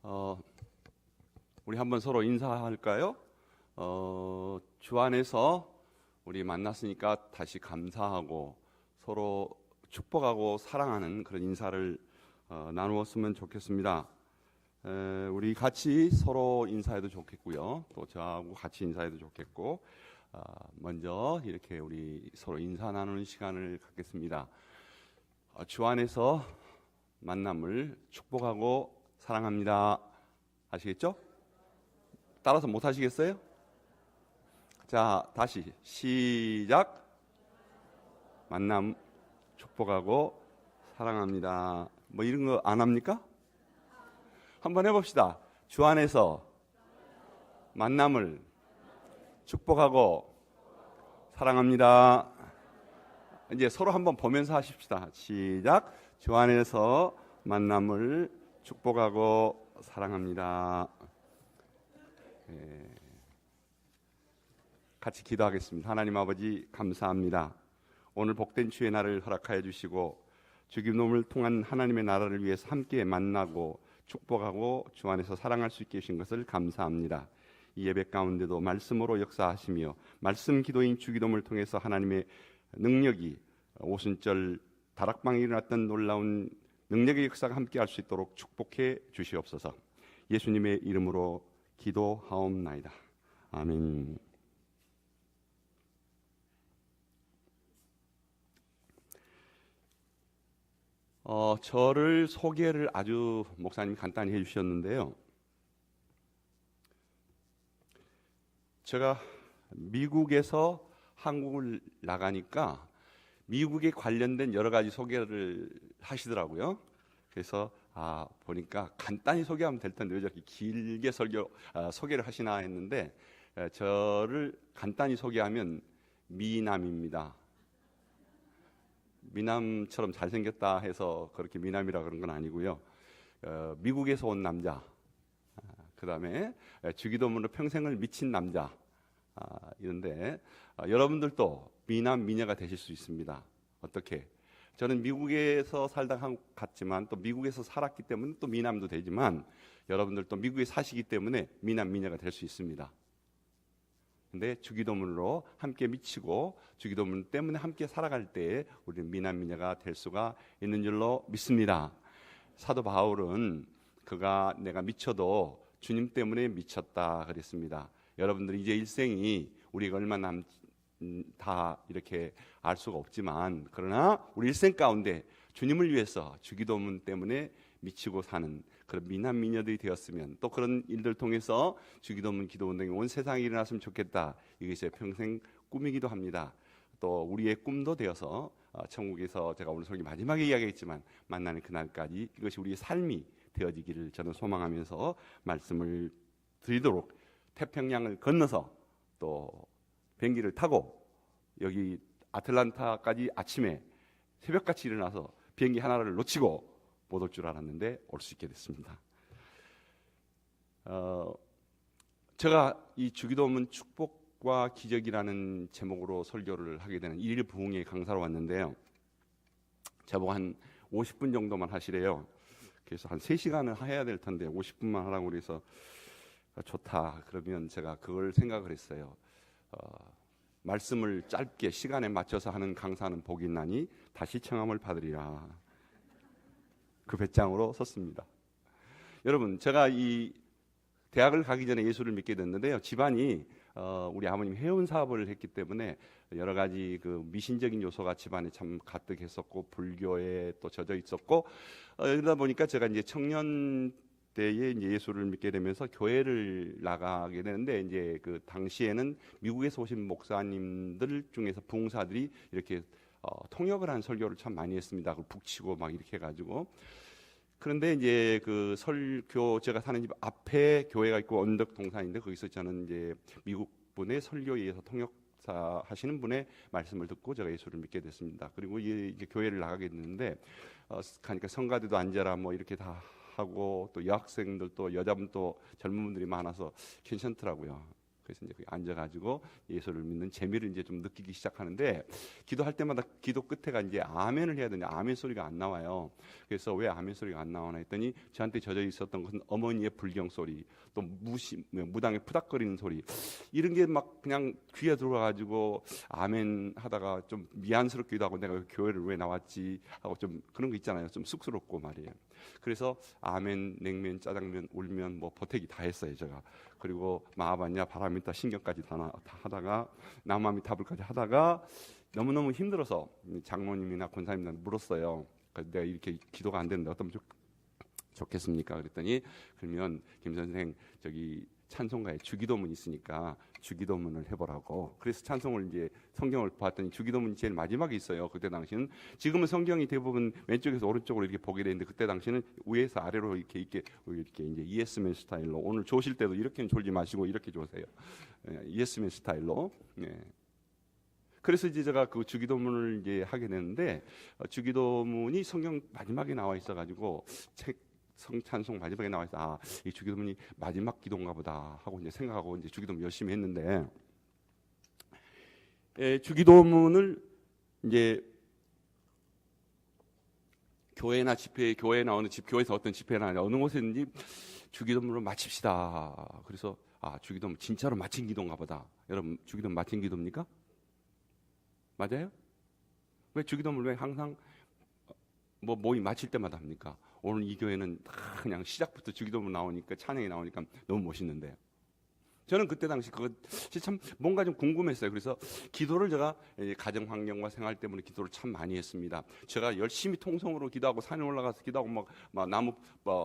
어, 우리 한번 서로 인사할까요? 주 안에서 우리 만났으니까 다시 감사하고 서로 축복하고 사랑하는 그런 인사를 나누었으면 좋겠습니다. 우리 같이 서로 인사해도 좋겠고요. 또 저하고 같이 인사해도 좋겠고, 먼저 이렇게 우리 서로 인사 나누는 시간을 갖겠습니다. 주 안에서 만남을 축복하고 사랑합니다. 아시겠죠? 따라서 못 하시겠어요? 자, 다시 시작. 만남 축복하고 사랑합니다. 뭐 이런 거 안 합니까? 한번 해봅시다. 주 안에서 만남을 축복하고 사랑합니다. 이제 서로 한번 보면서 하십시다. 시작. 주 안에서 만남을 축복하고 사랑합니다. 같이 기도하겠습니다. 하나님 아버지 감사합니다. 오늘 복된 주의 날을 허락하여 주시고 주기도문을 통한 하나님의 나라를 위해서 함께 만나고 축복하고 주 안에서 사랑할 수 있게 해주신 것을 감사합니다. 이 예배 가운데도 말씀으로 역사하시며 말씀 기도인 주기도문을 통해서 하나님의 능력이 오순절 다락방에 일어났던 놀라운 능력의 역사가 함께 할 수 있도록 축복해 주시옵소서. 예수님의 이름으로 기도하옵나이다. 아멘. 저를 소개를 아주 목사님이 간단히 해주셨는데요. 제가 미국에서 한국을 나가니까 미국에 관련된 여러 가지 소개를 하시더라고요. 그래서 보니까 간단히 소개하면 될 텐데 왜 저렇게 길게 소개를 하시나 했는데, 저를 간단히 소개하면 미남입니다. 미남처럼 잘생겼다 해서 그렇게 미남이라 그런 건 아니고요. 미국에서 온 남자, 그 다음에 주기도문으로 평생을 미친 남자, 이런데 여러분들도 미남 미녀가 되실 수 있습니다. 어떻게? 저는 미국에서 살다 한국 갔지만 또 미국에서 살았기 때문에 또 미남도 되지만 여러분들도 미국에 사시기 때문에 미남 미녀가 될 수 있습니다. 근데 주기도문으로 함께 미치고 주기도문 때문에 함께 살아갈 때 우리는 미남 미녀가 될 수가 있는 줄로 믿습니다. 사도 바울은 그가 내가 미쳐도 주님 때문에 미쳤다 그랬습니다. 여러분들이 이제 일생이 우리가 얼마나 다 이렇게 알 수가 없지만, 그러나 우리 일생 가운데 주님을 위해서 주기도문 때문에 미치고 사는 그런 미남 미녀들이 되었으면, 또 그런 일들 통해서 주기도문 기도운동이 온 세상에 일어났으면 좋겠다. 이것이 평생 꿈이기도 합니다. 또 우리의 꿈도 되어서 천국에서 제가 오늘 설교 마지막에 이야기했지만 만나는 그날까지 이것이 우리의 삶이 되어지기를 저는 소망하면서 말씀을 드리도록, 태평양을 건너서 또 비행기를 타고 여기 아틀란타까지 아침에 새벽같이 일어나서 비행기 하나를 놓치고 못 올 줄 알았는데 올 수 있게 됐습니다. 제가 이 주기도문 축복과 기적이라는 제목으로 설교를 하게 되는 일일 부흥회 강사로 왔는데요. 저보고 한 50분 정도만 하시래요. 그래서 한 3시간을 해야 될 텐데 50분만 하라고 그래서 좋다. 그러면 제가 그걸 생각을 했어요. 말씀을 짧게 시간에 맞춰서 하는 강사는 복이 있나니 다시 청함을 받으리라. 그 배짱으로 섰습니다. 여러분, 제가 이 대학을 가기 전에 예수를 믿게 됐는데요. 집안이 우리 아버님 해운 사업을 했기 때문에 여러 가지 그 미신적인 요소가 집안에 참 가득했었고 불교에 또 젖어 있었고, 이러다 보니까 제가 이제 청년 때에 이제 예수를 믿게 되면서 교회를 나가게 되는데, 이제 그 당시에는 미국에서 오신 목사님들 중에서 부흥사들이 이렇게 통역을 한 설교를 참 많이 했습니다. 그 북치고 막 이렇게 해가지고. 그런데 이제 그 설교, 제가 사는 집 앞에 교회가 있고 언덕 동산인데 거기서 저는 이제 미국 분의 설교에 의해서 통역사 하시는 분의 말씀을 듣고 제가 예수를 믿게 됐습니다. 그리고 이제 교회를 나가게 됐는데 가니까 성가대도 앉아라 뭐 이렇게 다 하고, 또 여학생들 또 여자분 또 젊은 분들이 많아서 괜찮더라고요. 그래서 이제 앉아가지고 예수를 믿는 재미를 이제 좀 느끼기 시작하는데, 기도할 때마다 기도 끝에가 이제 아멘을 해야 되는데 아멘 소리가 안 나와요. 그래서 왜 아멘 소리가 안 나오나 했더니 저한테 젖어 있었던 것은 어머니의 불경 소리, 또 무당의 푸닥거리는 소리, 이런 게 막 그냥 귀에 들어와가지고 아멘 하다가 좀 미안스럽기도 하고, 내가 교회를 왜 나왔지 하고 좀 그런 거 있잖아요. 좀 쑥스럽고 말이에요. 그래서 아멘, 냉면, 짜장면, 울면 뭐 보태기 다 했어요 제가. 그리고 마하반야, 바라미타, 신경까지 다 하다가 나무아미타불까지 하다가 너무너무 힘들어서 장모님이나 권사님한테 물었어요. 내가 이렇게 기도가 안 되는데 어떠면 좋겠습니까? 그랬더니, 그러면 김 선생 저기 찬송가에 주기도문 있으니까 주기도문을 해보라고. 그래서 찬송을 이제 성경을 봤더니 주기도문이 제일 마지막에 있어요. 그때 당시는, 지금은 성경이 대부분 왼쪽에서 오른쪽으로 이렇게 보게 되는데 그때 당시는 위에서 아래로 이렇게 이제 이에스맨 스타일로, 오늘 조실 때도 이렇게는 졸지 마시고 이렇게 조세요. 이에스맨 스타일로. 예. 그래서 이제 제가 그 주기도문을 이제 하게 되는데, 주기도문이 성경 마지막에 나와 있어가지고 책 성찬송 마지막에 나와 있어. 이 주기도문이 마지막 기도인가 보다 하고 이제 생각하고 이제 주기도문 열심히 했는데, 주기도문을 이제 교회나 집회, 교회나 어느 집, 교회에서 어떤 집회나 어느 곳에든지 주기도문을 마칩시다. 그래서 주기도문 진짜로 마친 기도인가 보다. 여러분, 주기도문 마친 기도입니까? 맞아요? 왜 주기도문을 왜 항상 뭐 모임 마칠 때마다 합니까? 오늘 이 교회는 다 그냥 시작부터 주기도문 나오니까, 찬양이 나오니까 너무 멋있는데, 저는 그때 당시 그거 참 뭔가 좀 궁금했어요. 그래서 기도를 제가 가정 환경과 생활 때문에 기도를 참 많이 했습니다. 제가 열심히 통성으로 기도하고 산에 올라가서 기도하고 막 나무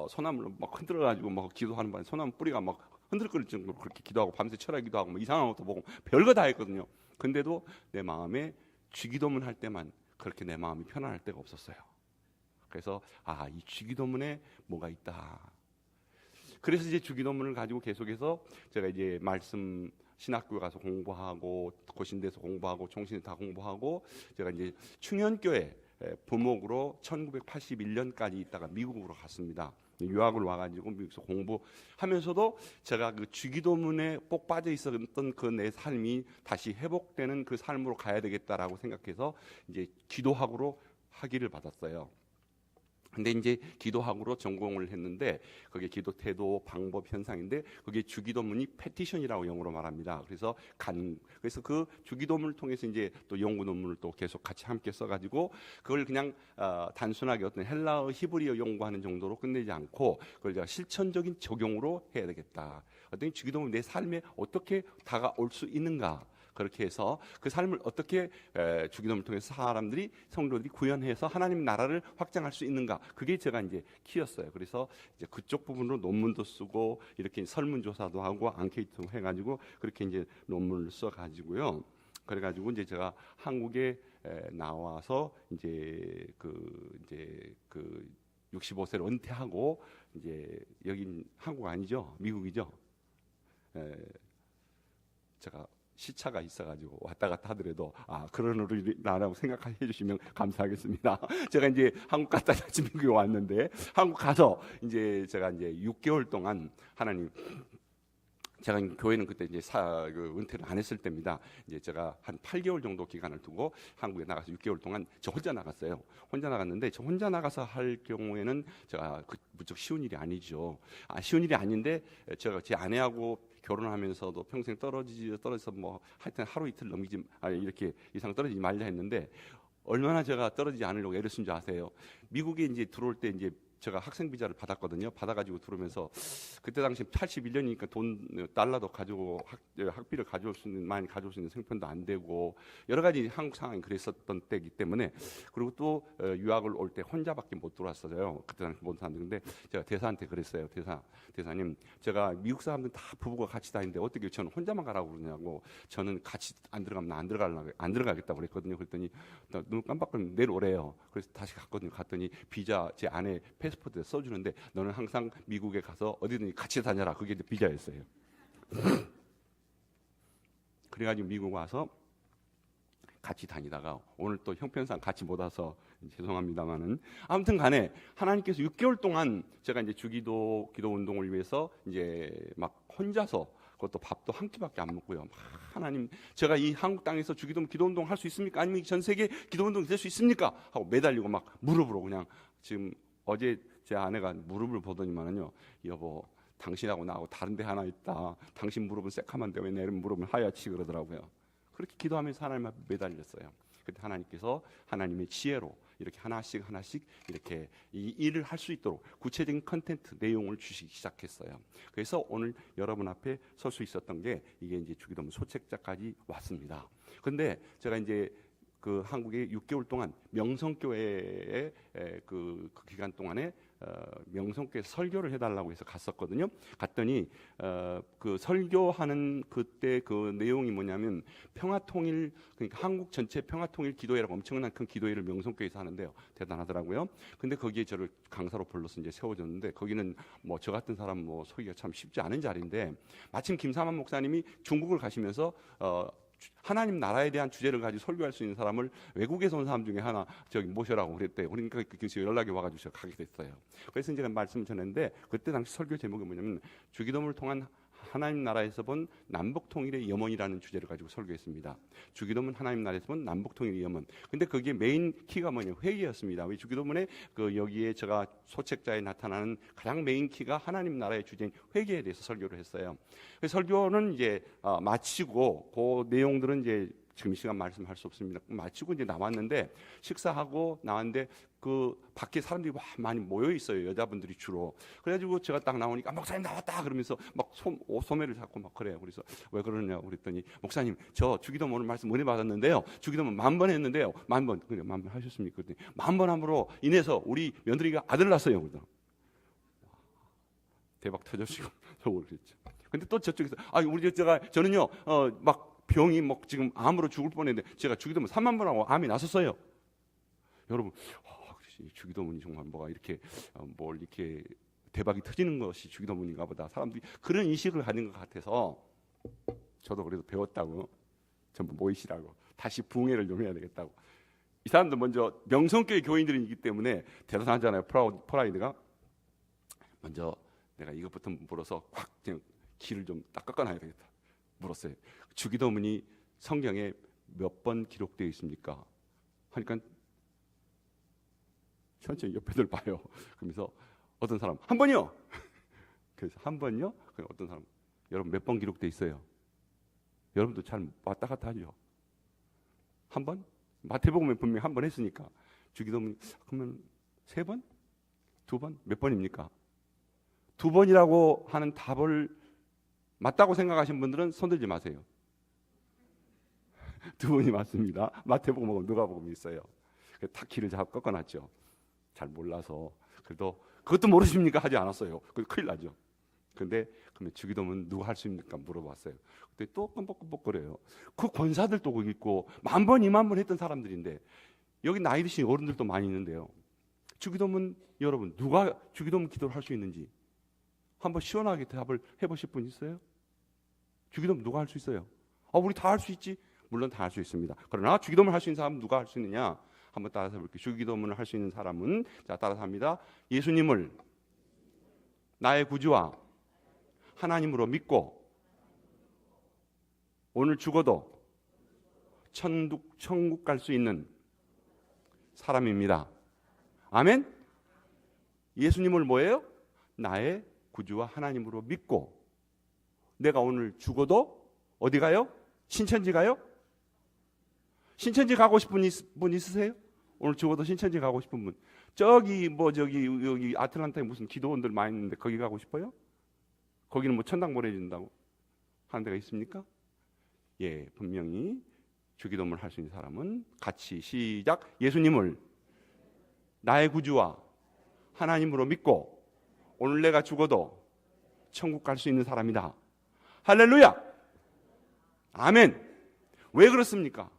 소나무를 막 흔들어가지고 막 기도하는 바에 소나무 뿌리가 막 흔들거릴 정도로 그렇게 기도하고 밤새 철야 기도하고 뭐 이상한 것도 보고 별거 다 했거든요. 근데도 내 마음에 주기도문 할 때만 그렇게 내 마음이 편안할 때가 없었어요. 그래서 이 주기도문에 뭐가 있다. 그래서 이제 주기도문을 가지고 계속해서 제가 이제 말씀 신학교 가서 공부하고, 고신대에서 공부하고, 종신대 다 공부하고, 제가 이제 충현교회 부목으로 1981년까지 있다가 미국으로 갔습니다. 유학을 와가지고 미국에서 공부하면서도 제가 그 주기도문에 꼭 빠져 있었던 그 내 삶이 다시 회복되는 그 삶으로 가야 되겠다라고 생각해서 이제 기도학으로 학위를 받았어요. 근데 이제 기도학으로 전공을 했는데, 그게 기도 태도, 방법, 현상인데, 그게 주기도문이 패티션이라고 영어로 말합니다. 그래서 그 주기도문을 통해서 이제 또 연구 논문을 또 계속 같이 함께 써가지고, 그걸 그냥 단순하게 어떤 헬라어, 히브리어 연구하는 정도로 끝내지 않고, 그걸 제가 실천적인 적용으로 해야 되겠다. 어떤 주기도문 내 삶에 어떻게 다가올 수 있는가? 그렇게 해서 그 삶을 어떻게 주기도문을 통해서 사람들이, 성도들이 구현해서 하나님 나라를 확장할 수 있는가, 그게 제가 이제 키였어요. 그래서 이제 그쪽 부분으로 논문도 쓰고 이렇게 설문조사도 하고 앙케이트도 해가지고 그렇게 이제 논문을 써가지고요. 그래가지고 이제 제가 한국에 나와서 이제 그 65세로 은퇴하고, 이제 여긴 한국 아니죠, 미국이죠. 제가 시차가 있어가지고 왔다 갔다 하더라도 그런 우리나라라고 생각해 주시면 감사하겠습니다. 제가 이제 한국 갔다 다시 미국에 왔는데, 한국 가서 이제 제가 이제 6개월 동안 하나님, 제가 교회는 그때 이제 은퇴를 안 했을 때입니다. 이제 제가 한 8개월 정도 기간을 두고 한국에 나가서 6개월 동안 저 혼자 나갔어요. 혼자 나갔는데, 저 혼자 나가서 할 경우에는 제가 무척 쉬운 일이 아니죠. 쉬운 일이 아닌데, 제가 제 아내하고 결혼하면서도 평생 떨어져서 뭐 하여튼 하루 이틀 넘기지 이렇게 이상 떨어지지 말자 했는데, 얼마나 제가 떨어지지 않으려고 애를 쓴 줄 아세요? 미국에 이제 들어올 때 이제 제가 학생 비자를 받았거든요. 받아가지고 들어오면서, 그때 당시 81년이니까 달러도 가지고 학비를 많이 가져올 수 있는 생편도 안 되고, 여러 가지 한국 상황이 그랬었던 때이기 때문에, 그리고 또 유학을 올 때 혼자밖에 못 들어왔어요. 그때 당시 못 사는데, 제가 대사한테 그랬어요. 대사님, 제가 미국 사람들 다 부부가 같이 다니는데 어떻게 저는 혼자만 가라고 그러냐고. 저는 같이 안 들어가면 안 들어가겠다고 그랬거든요. 그랬더니 눈 깜빡거리면 내려오래요. 그래서 다시 갔거든요. 갔더니 비자 제 아내 패스포트에 써주는데, 너는 항상 미국에 가서 어디든지 같이 다녀라. 그게 비자였어요. 그래가지고 미국 와서 같이 다니다가 오늘 또 형편상 같이 못 와서 죄송합니다만은, 아무튼 간에 하나님께서 6개월 동안 제가 이제 기도 운동을 위해서 이제 막 혼자서 그것도 밥도 한 끼밖에 안 먹고요. 하나님, 제가 이 한국 땅에서 주기도문 기도운동 할 수 있습니까? 아니면 전 세계 기도운동 될 수 있습니까? 하고 매달리고 막 무릎으로 그냥. 지금 어제 제 아내가 무릎을 보더니만은요, 여보, 당신하고 나하고 다른 데 하나 있다. 당신 무릎은 새카만데 왜 내 무릎은 하얗지? 그러더라고요. 그렇게 기도하면서 하나님 앞에 매달렸어요. 그때 하나님께서 하나님의 지혜로 이렇게 하나씩 이렇게 이 일을 할 수 있도록 구체적인 컨텐츠 내용을 주시기 시작했어요. 그래서 오늘 여러분 앞에 설 수 있었던 게 이게 이제 주기도문 소책자까지 왔습니다. 그런데 제가 이제 그 한국에 6개월 동안 명성교회에 그 기간 동안에 명성교회 설교를 해달라고 해서 갔었거든요. 갔더니 그 설교하는 그때 그 내용이 뭐냐면 평화통일, 그러니까 한국 전체 평화통일 기도회라고 엄청난 큰 기도회를 명성교회에서 하는데요. 대단하더라고요. 근데 거기에 저를 강사로 불러서 이제 세워줬는데, 거기는 뭐 저 같은 사람 뭐 서기가 참 쉽지 않은 자리인데, 마침 김사만 목사님이 중국을 가시면서 하나님 나라에 대한 주제를 가지고 설교할 수 있는 사람을 외국에서 온 사람 중에 하나 저기 모셔라고 그랬대요. 그러니까 그래서 연락이 와가지고 제가 가게 됐어요. 그래서 제가 말씀을 전했는데, 그때 당시 설교 제목이 뭐냐면 주기도문을 통한 하나님 나라에서 본 남북 통일의 염원이라는 주제를 가지고 설교했습니다. 주기도문 하나님 나라에서 본 남북 통일의 염원. 근데 거기에 메인 키가 뭐냐, 회개였습니다. 왜 주기도문에 그 여기에 제가 소책자에 나타나는 가장 메인 키가 하나님 나라의 주제인 회개에 대해서 설교를 했어요. 그 설교는 이제 마치고 그 내용들은 이제 지금 이 시간 말씀할 수 없습니다. 마치고 이제 나왔는데, 식사하고 나왔는데 그 밖에 사람들이 많이 모여 있어요. 여자분들이 주로. 그래가지고 제가 딱 나오니까 목사님 나왔다 그러면서 막 소매를 잡고 막 그래요. 그래서 왜 그러냐고 그랬더니, 목사님 저 주기도문 오늘 말씀 은혜 받았는데요. 주기도문 10,000번 했는데요. 10,000번. 그래 10,000번 하셨습니까? 그랬더니 10,000번 함으로 인해서 우리 며느리가 아들 낳았어요. 그러더라고요. 대박 터졌지고 저걸 그랬죠. 근데 또 저쪽에서 저는요 막 병이 막 지금 암으로 죽을 뻔했는데 제가 주기도문 30,000번 하고 암이 났었어요. 여러분, 주기도문이 정말 뭐가 이렇게 뭘 이렇게 대박이 터지는 것이 주기도문인가 보다. 사람들이 그런 인식을 가진 것 같아서 저도 그래도 배웠다고, 전부 모이시라고, 다시 부흥회를 좀 해야 되겠다고. 이 사람들 먼저 명성교회 교인들이기 때문에 대단하잖아요. 프라이드가. 먼저 내가 이것부터 물어서 꽉 그냥 길을 좀 딱 꺾어놔야 되겠다. 물었어요. 주기도문이 성경에 몇 번 기록되어 있습니까? 하니까 천천히 옆에들 봐요. 그러면서 어떤 사람 한 번이요. 그래서 한 번요. 어떤 사람 여러분 몇 번 기록되어 있어요? 여러분도 잘 왔다 갔다 하죠. 한 번? 마태복음에 분명히 한 번 했으니까. 주기도문 그러면 3번? 2번? 몇 번입니까? 2번이라고 하는 답을 맞다고 생각하신 분들은 손들지 마세요. 2번이 맞습니다. 마태복음하고 누가복음이 있어요. 다 길을 잘 꺾어놨죠. 잘 몰라서. 그래도 그것도 모르십니까? 하지 않았어요. 그 큰일 나죠. 근데 그러면 주기도문 누가 할 수 있습니까? 물어봤어요. 그때 또 끔뻑끔뻑거려요. 그 권사들도 거기 있고 10,000번, 20,000번 했던 사람들인데, 여기 나이 드신 어른들도 많이 있는데요. 주기도문 여러분 누가 주기도문 기도를 할 수 있는지 한번 시원하게 대답을 해보실 분 있어요? 주기도문 누가 할 수 있어요? 우리 다 할 수 있지? 물론 다 할 수 있습니다. 그러나 주기도문을 할 수 있는 사람은 누가 할 수 있느냐? 한번 따라서 볼게요. 주기도문을 할 수 있는 사람은, 자 따라서 합니다. 예수님을 나의 구주와 하나님으로 믿고 오늘 죽어도 천국 갈 수 있는 사람입니다. 아멘? 예수님을 뭐예요? 나의 구주와 하나님으로 믿고 내가 오늘 죽어도 어디 가요? 신천지 가요? 신천지 가고 싶은 분 있으세요? 오늘 죽어도 신천지 가고 싶은 분. 여기 아틀란타에 무슨 기도원들 많이 있는데 거기 가고 싶어요? 거기는 뭐 천당 보내준다고 하는 데가 있습니까? 예, 분명히 주기도문을 할 수 있는 사람은 같이 시작. 예수님을 나의 구주와 하나님으로 믿고 오늘 내가 죽어도 천국 갈 수 있는 사람이다. 할렐루야! 아멘! 왜 그렇습니까?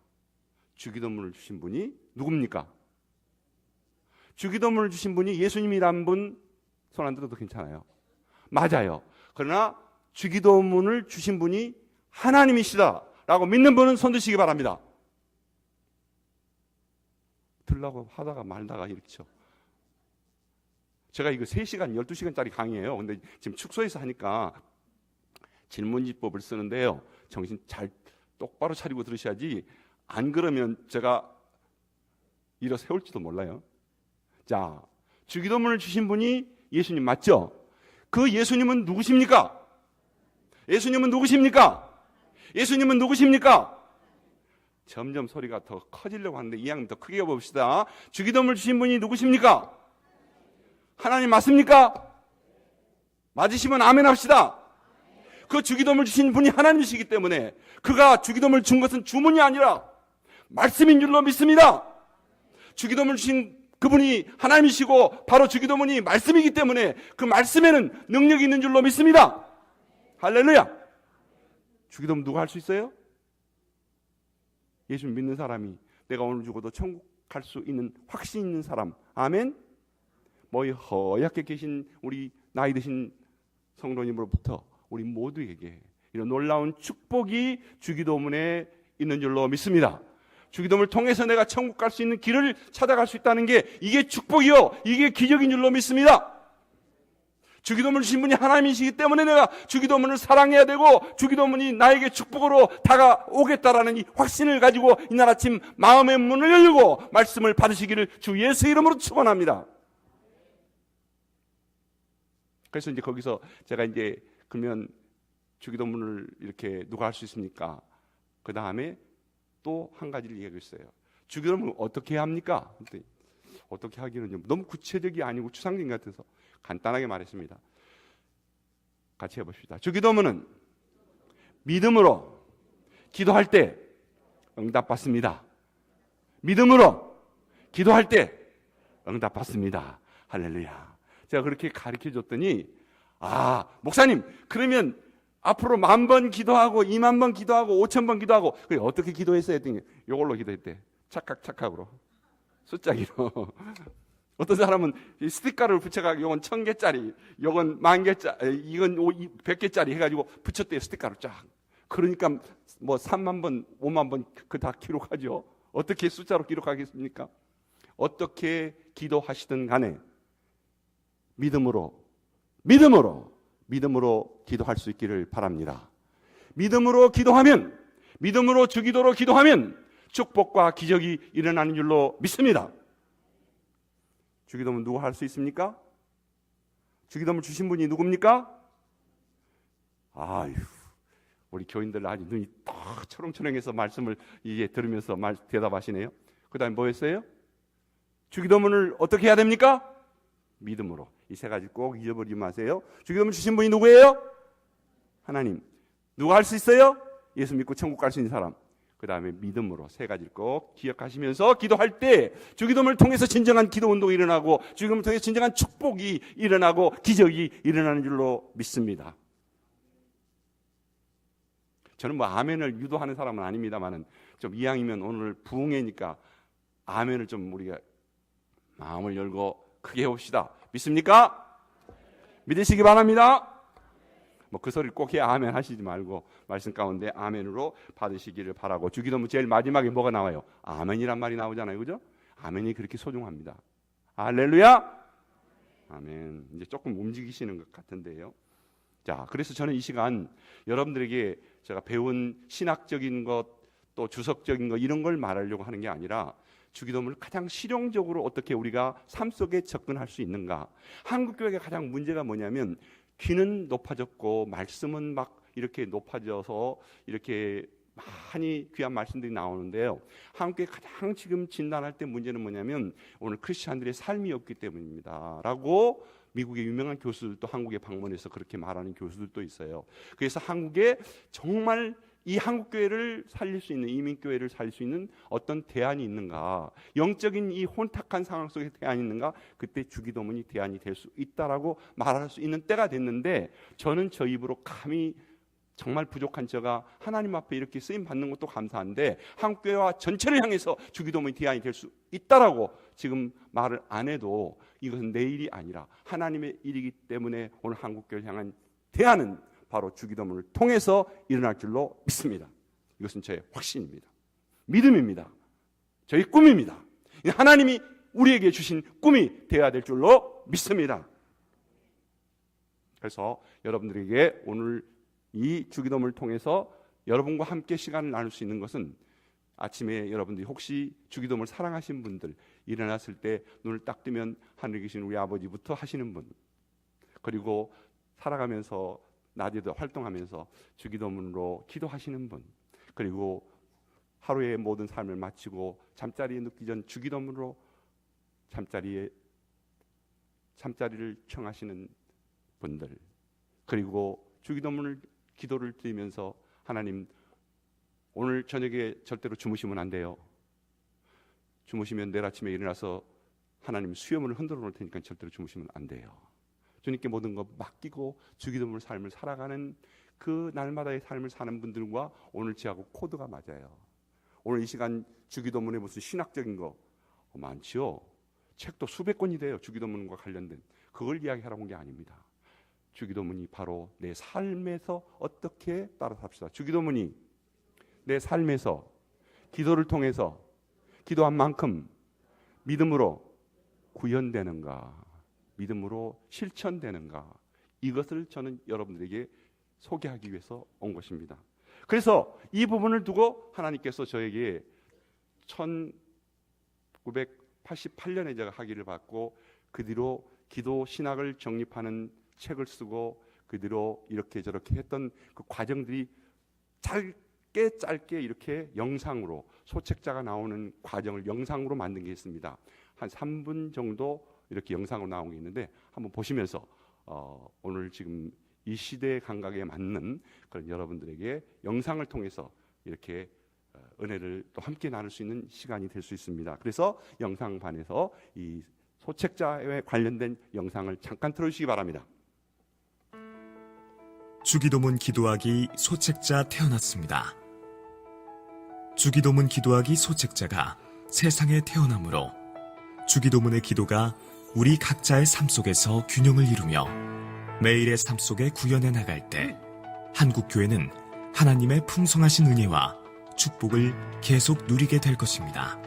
주기도문을 주신 분이 누굽니까? 주기도문을 주신 분이 예수님이란 분 손 안 들어도 괜찮아요. 맞아요. 그러나 주기도문을 주신 분이 하나님이시다라고 믿는 분은 손 드시기 바랍니다. 들라고 하다가 말다가 이렇죠. 제가 이거 3시간, 12시간짜리 강의예요. 근데 지금 축소해서 하니까 질문지법을 쓰는데요. 정신 잘 똑바로 차리고 들으셔야지, 안 그러면 제가 일어 세울지도 몰라요. 자, 주기도문을 주신 분이 예수님 맞죠? 그 예수님은 누구십니까? 예수님은 누구십니까? 예수님은 누구십니까? 점점 소리가 더 커지려고 하는데 이왕 더 크게 봅시다. 주기도문을 주신 분이 누구십니까? 하나님 맞습니까? 맞으시면 아멘 합시다. 그 주기도문을 주신 분이 하나님이시기 때문에 그가 주기도문을 준 것은 주문이 아니라 말씀인 줄로 믿습니다. 주기도문을 주신 그분이 하나님이시고 바로 주기도문이 말씀이기 때문에 그 말씀에는 능력이 있는 줄로 믿습니다. 할렐루야. 주기도문 누가 할 수 있어요? 예수 믿는 사람이, 내가 오늘 죽어도 천국 갈 수 있는 확신 있는 사람. 아멘. 뭐 허약해 계신 우리 나이 드신 성도님으로부터 우리 모두에게 이런 놀라운 축복이 주기도문에 있는 줄로 믿습니다. 주기도문을 통해서 내가 천국 갈 수 있는 길을 찾아갈 수 있다는 게 이게 축복이요, 이게 기적인 줄로 믿습니다. 주기도문을 주신 분이 하나님이시기 때문에 내가 주기도문을 사랑해야 되고 주기도문이 나에게 축복으로 다가오겠다라는 이 확신을 가지고 이날 아침 마음의 문을 열고 말씀을 받으시기를 주 예수 이름으로 축원합니다. 그래서 이제 거기서 제가 이제 그러면 주기도문을 이렇게 누가 할 수 있습니까? 그 다음에 또 한 가지를 얘기했어요. 주기도문을 어떻게 해야 합니까? 어떻게 하기는 너무 구체적이 아니고 추상적인 것 같아서 간단하게 말했습니다. 같이 해봅시다. 주기도문은 믿음으로 기도할 때 응답받습니다. 믿음으로 기도할 때 응답받습니다. 할렐루야. 제가 그렇게 가르쳐 줬더니, 아, 목사님, 그러면 앞으로 10,000번 기도하고 20,000번 기도하고 5,000번 기도하고 그래 어떻게 기도했어요? 했더니 이걸로 기도했대. 착각으로 숫자기로. 어떤 사람은 스티커를 붙여가지고 이건 1,000개짜리, 이건 10,000개짜리, 이건 100개짜리 해가지고 붙였대요. 스티커를 쫙. 그러니까 뭐 30,000번, 50,000번 그 다 기록하죠. 어떻게 숫자로 기록하겠습니까? 어떻게 기도하시든 간에 믿음으로 기도할 수 있기를 바랍니다. 믿음으로 기도하면, 믿음으로 주기도로 기도하면 축복과 기적이 일어나는 줄로 믿습니다. 주기도문 누가 할 수 있습니까? 주기도문 주신 분이 누굽니까? 아유, 우리 교인들 아주 눈이 딱 초롱초롱해서 말씀을 이제 들으면서 대답하시네요. 그 다음에 뭐 했어요? 주기도문을 어떻게 해야 됩니까? 믿음으로. 이 세 가지 꼭 잊어버리지 마세요. 주기도문 주신 분이 누구예요? 하나님. 누가 할 수 있어요? 예수 믿고 천국 갈 수 있는 사람. 그 다음에 믿음으로. 세 가지를 꼭 기억하시면서 기도할 때 주기도문을 통해서 진정한 기도 운동이 일어나고 주기도문을 통해서 진정한 축복이 일어나고 기적이 일어나는 줄로 믿습니다. 저는 뭐 아멘을 유도하는 사람은 아닙니다만은 좀 이왕이면 오늘 부흥회니까 아멘을 좀 우리가 마음을 열고 크게 해봅시다. 믿습니까? 믿으시기 바랍니다. 뭐 그 소리를 꼭 해야 아멘 하시지 말고 말씀 가운데 아멘으로 받으시기를 바라고. 주기도문 제일 마지막에 뭐가 나와요? 아멘이란 말이 나오잖아요. 그죠? 아멘이 그렇게 소중합니다. 할렐루야. 아멘. 이제 조금 움직이시는 것 같은데요. 자, 그래서 저는 이 시간 여러분들에게 제가 배운 신학적인 것, 또 주석적인 것 이런 걸 말하려고 하는 게 아니라 주기도문을 가장 실용적으로 어떻게 우리가 삶 속에 접근할 수 있는가. 한국교회가 가장 문제가 뭐냐면 귀는 높아졌고 말씀은 막 이렇게 높아져서 이렇게 많이 귀한 말씀들이 나오는데요. 한국교회 가장 지금 진단할 때 문제는 뭐냐면 오늘 크리스찬들의 삶이 없기 때문입니다 라고 미국의 유명한 교수들도 한국에 방문해서 그렇게 말하는 교수들도 있어요. 그래서 한국에 정말 이 한국교회를 살릴 수 있는, 이민교회를 살릴 수 있는 어떤 대안이 있는가, 영적인 이 혼탁한 상황 속에 대안이 있는가, 그때 주기도문이 대안이 될 수 있다라고 말할 수 있는 때가 됐는데, 저는 저 입으로 감히 정말 부족한 제가 하나님 앞에 이렇게 쓰임 받는 것도 감사한데 한국교회와 전체를 향해서 주기도문이 대안이 될 수 있다라고 지금 말을 안 해도 이것은 내 일이 아니라 하나님의 일이기 때문에 오늘 한국교회를 향한 대안은 바로 주기도문을 통해서 일어날 줄로 믿습니다. 이것은 저의 확신입니다. 믿음입니다. 저희 꿈입니다. 하나님이 우리에게 주신 꿈이 되어야 될 줄로 믿습니다. 그래서 여러분들에게 오늘 이 주기도문을 통해서 여러분과 함께 시간을 나눌 수 있는 것은 아침에 여러분들이 혹시 주기도문을 사랑하신 분들, 일어났을 때 눈을 딱 뜨면 하늘에 계신 우리 아버지부터 하시는 분, 그리고 살아가면서 낮에도 활동하면서 주기도문으로 기도하시는 분, 그리고 하루의 모든 삶을 마치고 잠자리에 눕기 전 주기도문으로 잠자리를 청하시는 분들, 그리고 주기도문을 기도를 드리면서 하나님, 오늘 저녁에 절대로 주무시면 안 돼요. 주무시면 내일 아침에 일어나서 하나님 수염을 흔들어 놓을 테니까 절대로 주무시면 안 돼요. 주님께 모든 것 맡기고 주기도문을 삶을 살아가는 그 날마다의 삶을 사는 분들과 오늘 저하고 코드가 맞아요. 오늘 이 시간 주기도문에 무슨 신학적인 거 많지요. 책도 수백 권이 돼요. 주기도문과 관련된. 그걸 이야기하라고 한 게 아닙니다. 주기도문이 바로 내 삶에서 어떻게 따라 삽시다. 주기도문이 내 삶에서 기도를 통해서 기도한 만큼 믿음으로 구현되는가, 믿음으로 실천되는가, 이것을 저는 여러분들에게 소개하기 위해서 온 것입니다. 그래서 이 부분을 두고 하나님께서 저에게 1988년에 제가 학위를 받고 그 뒤로 기도 신학을 정립하는 책을 쓰고 그 뒤로 이렇게 저렇게 했던 그 과정들이 짧게 이렇게 영상으로 소책자가 나오는 과정을 영상으로 만든 게 있습니다. 한 3분 정도 이렇게 영상으로 나온 게 있는데 한번 보시면서 오늘 지금 이 시대의 감각에 맞는 그런 여러분들에게 영상을 통해서 이렇게 은혜를 또 함께 나눌 수 있는 시간이 될 수 있습니다. 그래서 영상반에서 이 소책자에 관련된 영상을 잠깐 틀어주시기 바랍니다. 주기도문 기도하기 소책자 태어났습니다. 주기도문 기도하기 소책자가 세상에 태어나므로 주기도문의 기도가 우리 각자의 삶 속에서 균형을 이루며 매일의 삶 속에 구현해 나갈 때 한국교회는 하나님의 풍성하신 은혜와 축복을 계속 누리게 될 것입니다.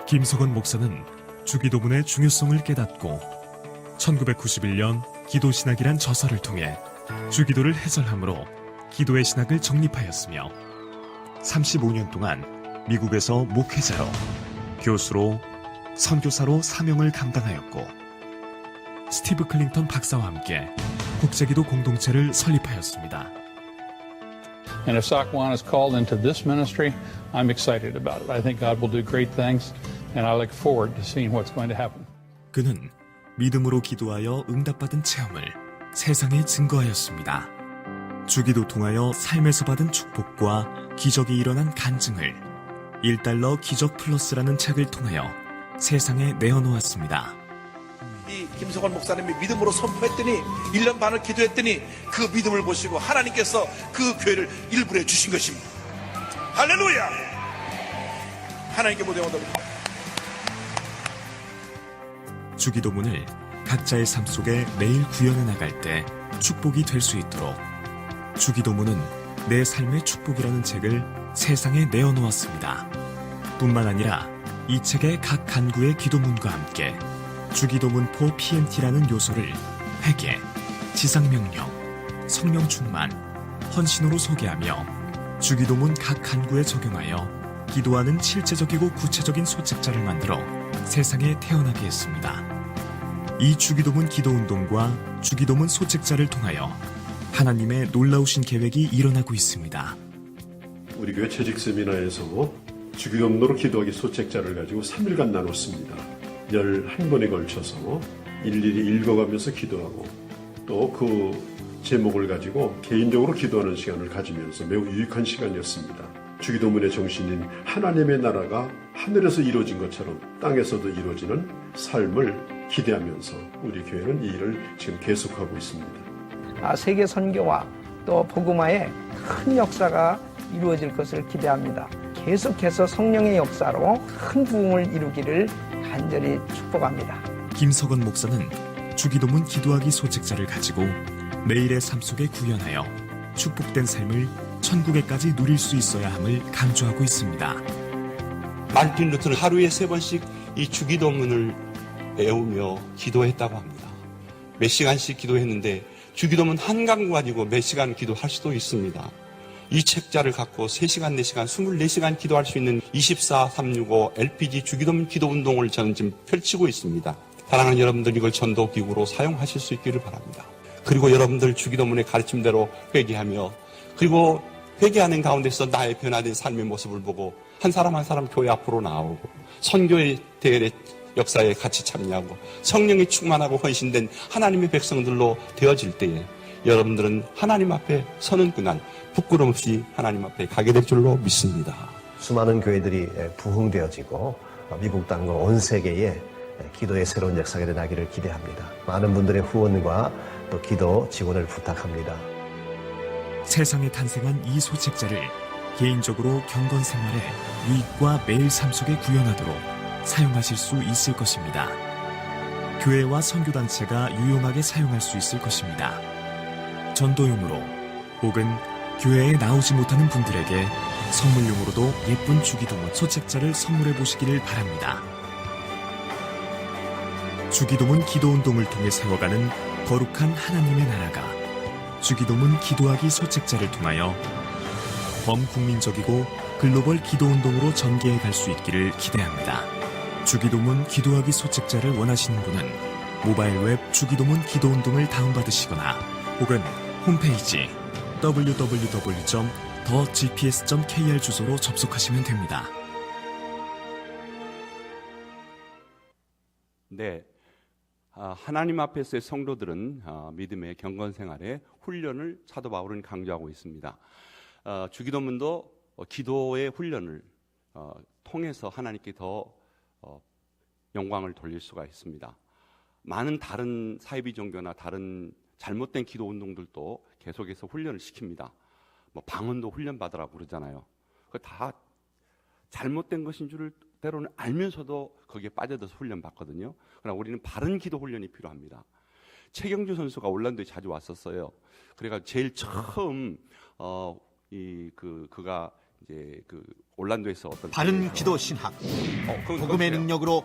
김석원 목사는 주기도문의 중요성을 깨닫고 1991년 기도신학이란 저서를 통해 주기도를 해설함으로 기도의 신학을 정립하였으며 35년 동안 미국에서 목회자로, 교수로, 선교사로 사명을 감당하였고 스티브 클링턴 박사와 함께 국제기도 공동체를 설립하였습니다. And if Sakwan is called into this ministry, I'm excited about it. I think God will do great things, and I look forward to seeing what's going to happen. 그는 믿음으로 기도하여 응답받은 체험을 세상에 증거하였습니다. 주기도 통하여 삶에서 받은 축복과 기적이 일어난 간증을 $1 기적 플러스라는 책을 통하여 세상에 내어놓았습니다. 이 김석원 목사님이 믿음으로 선포했더니 1년 반을 기도했더니 그 믿음을 보시고 하나님께서 그 교회를 일부러 주신 것입니다. 할렐루야! 하나님께 모든 영광입니다. 주기도문을 각자의 삶 속에 매일 구현해 나갈 때 축복이 될 수 있도록 주기도문은 내 삶의 축복이라는 책을 세상에 내어놓았습니다. 뿐만 아니라 이 책의 각 간구의 기도문과 함께 주기도문포 PMT라는 요소를 회개, 지상명령, 성령 충만, 헌신으로 소개하며 주기도문 각 간구에 적용하여 기도하는 실제적이고 구체적인 소책자를 만들어 세상에 태어나게 했습니다. 이 주기도문 기도운동과 주기도문 소책자를 통하여 하나님의 놀라우신 계획이 일어나고 있습니다. 우리 교회 채직 세미나에서 주기도문으로 기도하기 소책자를 가지고 3일간 나눴습니다. 11번에 걸쳐서 일일이 읽어가면서 기도하고 또 그 제목을 가지고 개인적으로 기도하는 시간을 가지면서 매우 유익한 시간이었습니다. 주기도문의 정신인 하나님의 나라가 하늘에서 이루어진 것처럼 땅에서도 이루어지는 삶을 기대하면서 우리 교회는 이 일을 지금 계속하고 있습니다. 세계 선교와 또 복음화에 큰 역사가 이루어질 것을 기대합니다. 계속해서 성령의 역사로 큰 부흥을 이루기를 간절히 축복합니다. 김석원 목사는 주기도문 기도하기 소책자를 가지고 매일의 삶 속에 구현하여 축복된 삶을 천국에까지 누릴 수 있어야 함을 강조하고 있습니다. 마르틴 루터는 하루에 3번씩 이 주기도문을 외우며 기도했다고 합니다. 몇 시간씩 기도했는데 주기도문 한 강 가지고 몇 시간 기도할 수도 있습니다. 이 책자를 갖고 3시간, 4시간, 24시간 기도할 수 있는 24365 LPG 주기도문 기도운동을 저는 지금 펼치고 있습니다. 사랑하는 여러분들, 이걸 전도기구로 사용하실 수 있기를 바랍니다. 그리고 여러분들 주기도문의 가르침대로 회개하며, 그리고 회개하는 가운데서 나의 변화된 삶의 모습을 보고 한 사람 한 사람 교회 앞으로 나오고 선교의 대회의 역사에 같이 참여하고 성령이 충만하고 헌신된 하나님의 백성들로 되어질 때에 여러분들은 하나님 앞에 서는 그날 부끄럼 없이 하나님 앞에 가게 될 줄로 믿습니다. 수많은 교회들이 부흥되어지고 미국 땅과 온 세계에 기도의 새로운 역사가 일어나기를 기대합니다. 많은 분들의 후원과 또 기도 지원을 부탁합니다. 세상에 탄생한 이 소책자를 개인적으로 경건 생활에 유익과 매일 삶 속에 구현하도록 사용하실 수 있을 것입니다. 교회와 선교단체가 유용하게 사용할 수 있을 것입니다. 전도용으로 혹은 교회에 나오지 못하는 분들에게 선물용으로도 예쁜 주기도문 소책자를 선물해 보시기를 바랍니다. 주기도문 기도운동을 통해 세워가는 거룩한 하나님의 나라가 주기도문 기도하기 소책자를 통하여 범국민적이고 글로벌 기도운동으로 전개해 갈 수 있기를 기대합니다. 주기도문 기도하기 소책자를 원하시는 분은 모바일 웹 주기도문 기도운동을 다운받으시거나 혹은 홈페이지 www.thegps.kr 주소로 접속하시면 됩니다. 네, 하나님 앞에서의 성도들은 믿음의 경건 생활에 훈련을 사도 바울은 강조하고 있습니다. 주기도문도 기도의 훈련을 통해서 하나님께 더 영광을 돌릴 수가 있습니다. 많은 다른 사이비 종교나 다른 잘못된 기도 운동들도 계속해서 훈련을 시킵니다. 뭐 방언도 훈련 받으라고 그러잖아요. 그 다 잘못된 것인 줄을 때로는 알면서도 거기에 빠져들어서 훈련 받거든요. 그러나 우리는 바른 기도 훈련이 필요합니다. 최경주 선수가 올란도에 자주 왔었어요. 그래가 제일 처음 그가 이제 그 올란도에서 어떤 바른 기도 신학, 복음의 능력으로.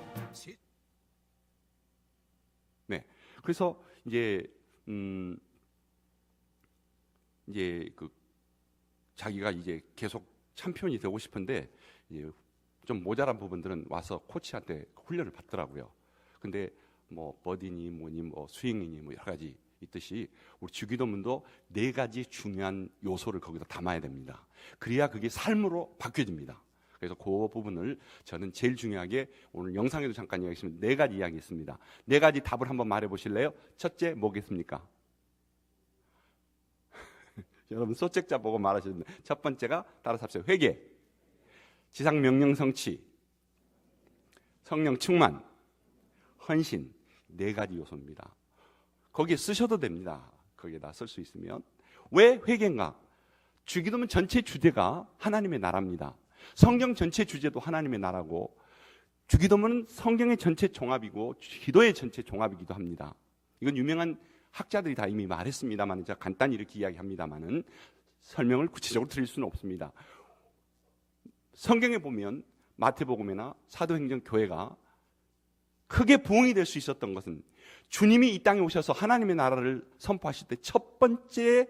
네, 그래서 이제 그 자기가 이제 계속 챔피언이 되고 싶은데 이제 좀 모자란 부분들은 와서 코치한테 훈련을 받더라고요. 근데 뭐 버디니 뭐니 뭐 스윙이니 뭐 여러 가지 있듯이 우리 주기도문도 4가지 중요한 요소를 거기다 담아야 됩니다. 그래야 그게 삶으로 바뀌어집니다. 그래서 그 부분을 저는 제일 중요하게 오늘 영상에도 잠깐 이야기했습니다. 4가지 이야기했습니다. 4가지 답을 한번 말해 보실래요? 첫째 뭐겠습니까? 여러분 소책자 보고 말하셨는데 첫 번째가 따라서 합시다. 회개, 지상 명령 성취, 성령 충만, 헌신. 4가지 요소입니다. 거기에 쓰셔도 됩니다. 거기에다 쓸 수 있으면. 왜 회개인가? 주기도문 전체 주제가 하나님의 나라입니다. 성경 전체 주제도 하나님의 나라고, 주기도문은 성경의 전체 종합이고 기도의 전체 종합이기도 합니다. 이건 유명한 학자들이 다 이미 말했습니다만 제가 간단히 이렇게 이야기합니다만은 설명을 구체적으로 드릴 수는 없습니다. 성경에 보면 마태복음이나 사도행전 교회가 크게 부흥이 될 수 있었던 것은 주님이 이 땅에 오셔서 하나님의 나라를 선포하실 때 첫 번째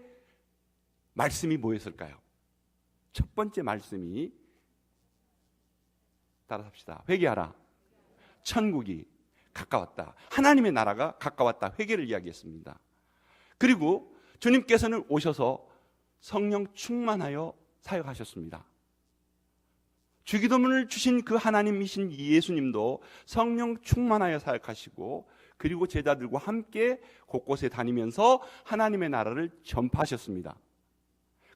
말씀이 뭐였을까요? 첫 번째 말씀이 따라서 합시다. 회개하라. 천국이 가까웠다. 하나님의 나라가 가까웠다. 회개를 이야기했습니다. 그리고 주님께서는 오셔서 성령 충만하여 사역하셨습니다. 주기도문을 주신 그 하나님이신 예수님도 성령 충만하여 사역하시고 그리고 제자들과 함께 곳곳에 다니면서 하나님의 나라를 전파하셨습니다.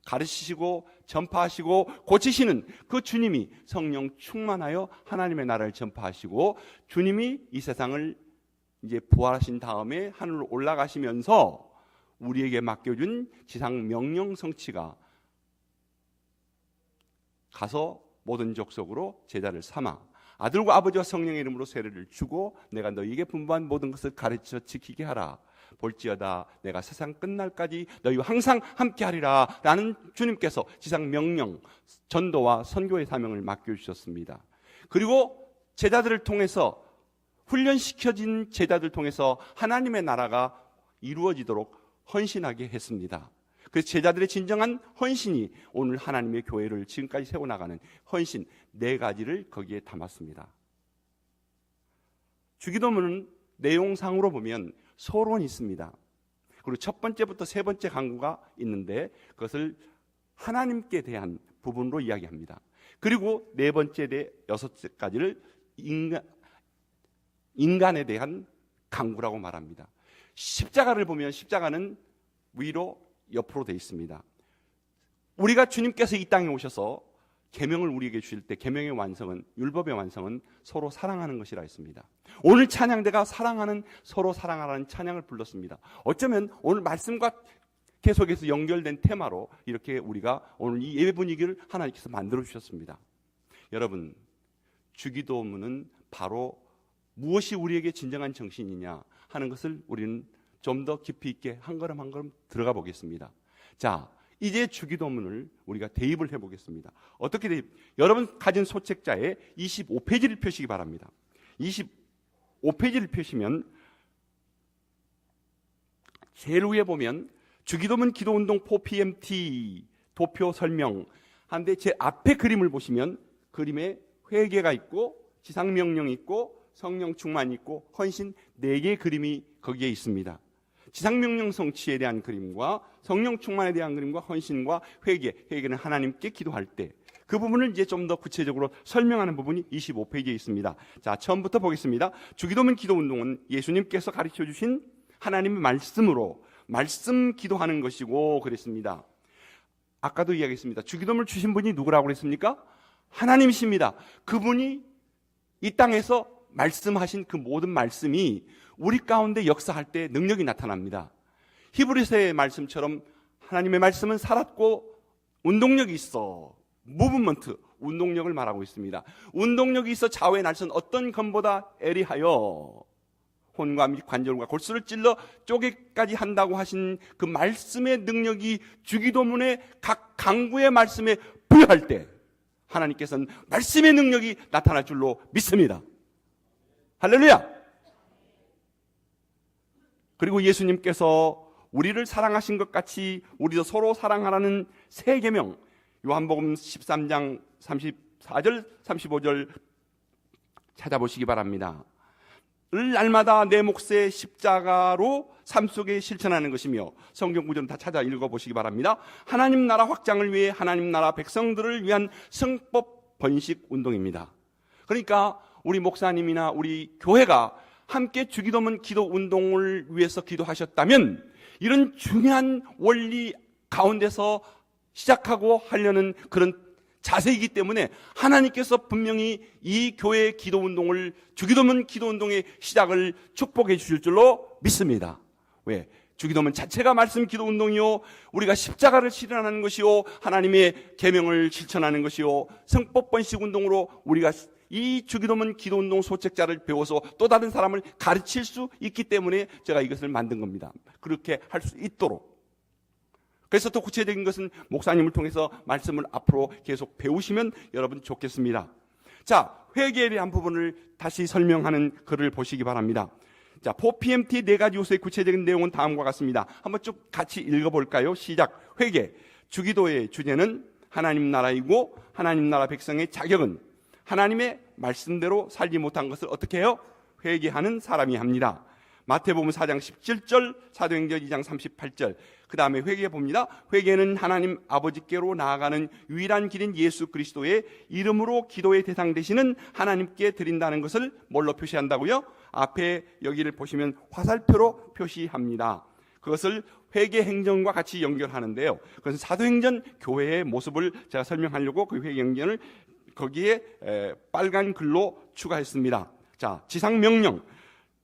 가르치시고 전파하시고 고치시는 그 주님이 성령 충만하여 하나님의 나라를 전파하시고 주님이 이 세상을 이제 부활하신 다음에 하늘로 올라가시면서 우리에게 맡겨준 지상 명령 성취가 가서 모든 족속으로 제자를 삼아 아들과 아버지와 성령의 이름으로 세례를 주고 내가 너희에게 분부한 모든 것을 가르쳐 지키게 하라. 볼지어다 내가 세상 끝날까지 너희와 항상 함께하리라 라는 주님께서 지상 명령, 전도와 선교의 사명을 맡겨주셨습니다. 그리고 제자들을 통해서 훈련시켜진 제자들 통해서 하나님의 나라가 이루어지도록 헌신하게 했습니다. 그래서 제자들의 진정한 헌신이 오늘 하나님의 교회를 지금까지 세워나가는 헌신 4가지를 거기에 담았습니다. 주기도문은 내용상으로 보면 서론이 있습니다. 그리고 첫 번째부터 세 번째 강구가 있는데 그것을 하나님께 대한 부분으로 이야기합니다. 그리고 네 번째, 6가지를 인간에 대한 강구라고 말합니다. 십자가를 보면 십자가는 위로 옆으로 되어 있습니다. 우리가 주님께서 이 땅에 오셔서 계명을 우리에게 주실 때 계명의 완성은, 율법의 완성은 서로 사랑하는 것이라 했습니다. 오늘 찬양대가 서로 사랑하라는 찬양을 불렀습니다. 어쩌면 오늘 말씀과 계속해서 연결된 테마로 이렇게 우리가 오늘 이 예배 분위기를 하나님께서 만들어 주셨습니다. 여러분, 주기도문은 바로 무엇이 우리에게 진정한 정신이냐 하는 것을 우리는 좀 더 깊이 있게 한 걸음 한 걸음 들어가 보겠습니다. 자, 이제 주기도문을 우리가 대입을 해보겠습니다. 어떻게 대입? 여러분 가진 소책자에 25페이지를 펴시기 바랍니다. 25페이지를 펴시면 제일 위에 보면 주기도문 기도운동 4PMT 도표 설명 한데 제 앞에 그림을 보시면 그림에 회개가 있고 지상명령이 있고 성령 충만이 있고 헌신 4개의 그림이 거기에 있습니다. 지상명령 성취에 대한 그림과 성령 충만에 대한 그림과 헌신과 회개는 하나님께 기도할 때 그 부분을 이제 좀 더 구체적으로 설명하는 부분이 25페이지에 있습니다. 자, 처음부터 보겠습니다. 주기도문 기도운동은 예수님께서 가르쳐 주신 하나님의 말씀으로 말씀 기도하는 것이고 그랬습니다. 아까도 이야기했습니다. 주기도문을 주신 분이 누구라고 그랬습니까? 하나님이십니다. 그분이 이 땅에서 말씀하신 그 모든 말씀이 우리 가운데 역사할 때 능력이 나타납니다. 히브리서의 말씀처럼 하나님의 말씀은 살았고 운동력이 있어. 무브먼트, 운동력을 말하고 있습니다. 운동력이 있어 좌우의 날선 어떤 검보다 애리하여 혼과 및 관절과 골수를 찔러 쪼개까지 한다고 하신 그 말씀의 능력이 주기도문의 각 강구의 말씀에 부여할 때 하나님께서는 말씀의 능력이 나타날 줄로 믿습니다. 할렐루야! 그리고 예수님께서 우리를 사랑하신 것 같이 우리도 서로 사랑하라는 새 계명, 요한복음 13장 34절 35절 찾아보시기 바랍니다. 을 날마다 내 몫의 십자가로 삶 속에 실천하는 것이며 성경 구절은 다 찾아 읽어보시기 바랍니다. 하나님 나라 확장을 위해 하나님 나라 백성들을 위한 성법 번식 운동입니다. 그러니까 우리 목사님이나 우리 교회가 함께 주기도문 기도 운동을 위해서 기도하셨다면 이런 중요한 원리 가운데서 시작하고 하려는 그런 자세이기 때문에 하나님께서 분명히 이 교회의 기도운동을 주기도문 기도운동의 시작을 축복해 주실 줄로 믿습니다. 왜? 주기도문 자체가 말씀 기도운동이요 우리가 십자가를 실현하는 것이요 하나님의 계명을 실천하는 것이요 성법 번식 운동으로 우리가 이 주기도문 기도운동 소책자를 배워서 또 다른 사람을 가르칠 수 있기 때문에 제가 이것을 만든 겁니다. 그렇게 할 수 있도록. 그래서 더 구체적인 것은 목사님을 통해서 말씀을 앞으로 계속 배우시면 여러분 좋겠습니다. 자, 회개에 대한 부분을 다시 설명하는 글을 보시기 바랍니다. 자, 4PMT 4가지 요소의 구체적인 내용은 다음과 같습니다. 한번 쭉 같이 읽어볼까요? 시작. 회개. 주기도의 주제는 하나님 나라이고 하나님 나라 백성의 자격은 하나님의 말씀대로 살지 못한 것을 어떻게 해요? 회개하는 사람이 합니다. 마태복음 4장 17절, 사도행전 2장 38절. 그 다음에 회개 봅니다. 회개는 하나님 아버지께로 나아가는 유일한 길인 예수 그리스도의 이름으로 기도의 대상 되시는 하나님께 드린다는 것을 뭘로 표시한다고요? 앞에 여기를 보시면 화살표로 표시합니다. 그것을 회개 행전과 같이 연결하는데요. 그것은 사도행전 교회의 모습을 제가 설명하려고 그 회개 행전을 거기에 빨간 글로 추가했습니다. 자, 지상명령.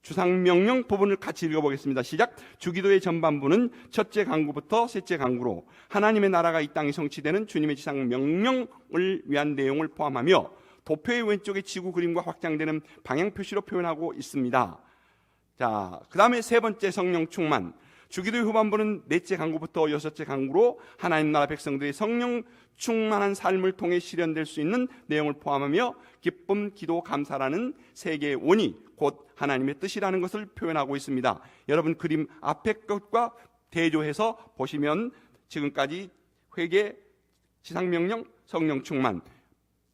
주상명령 부분을 같이 읽어보겠습니다. 시작. 주기도의 전반부는 첫째 강구부터 셋째 강구로 하나님의 나라가 이 땅에 성취되는 주님의 지상명령을 위한 내용을 포함하며 도표의 왼쪽에 지구 그림과 확장되는 방향 표시로 표현하고 있습니다. 자, 그 다음에 세 번째 성령 충만. 주기도의 후반부는 넷째 강구부터 여섯째 강구로 하나님 나라 백성들이 성령 충만한 삶을 통해 실현될 수 있는 내용을 포함하며 기쁨, 기도, 감사라는 세 개의 원이 곧 하나님의 뜻이라는 것을 표현하고 있습니다. 여러분 그림 앞에 것과 대조해서 보시면 지금까지 회개, 지상명령, 성령 충만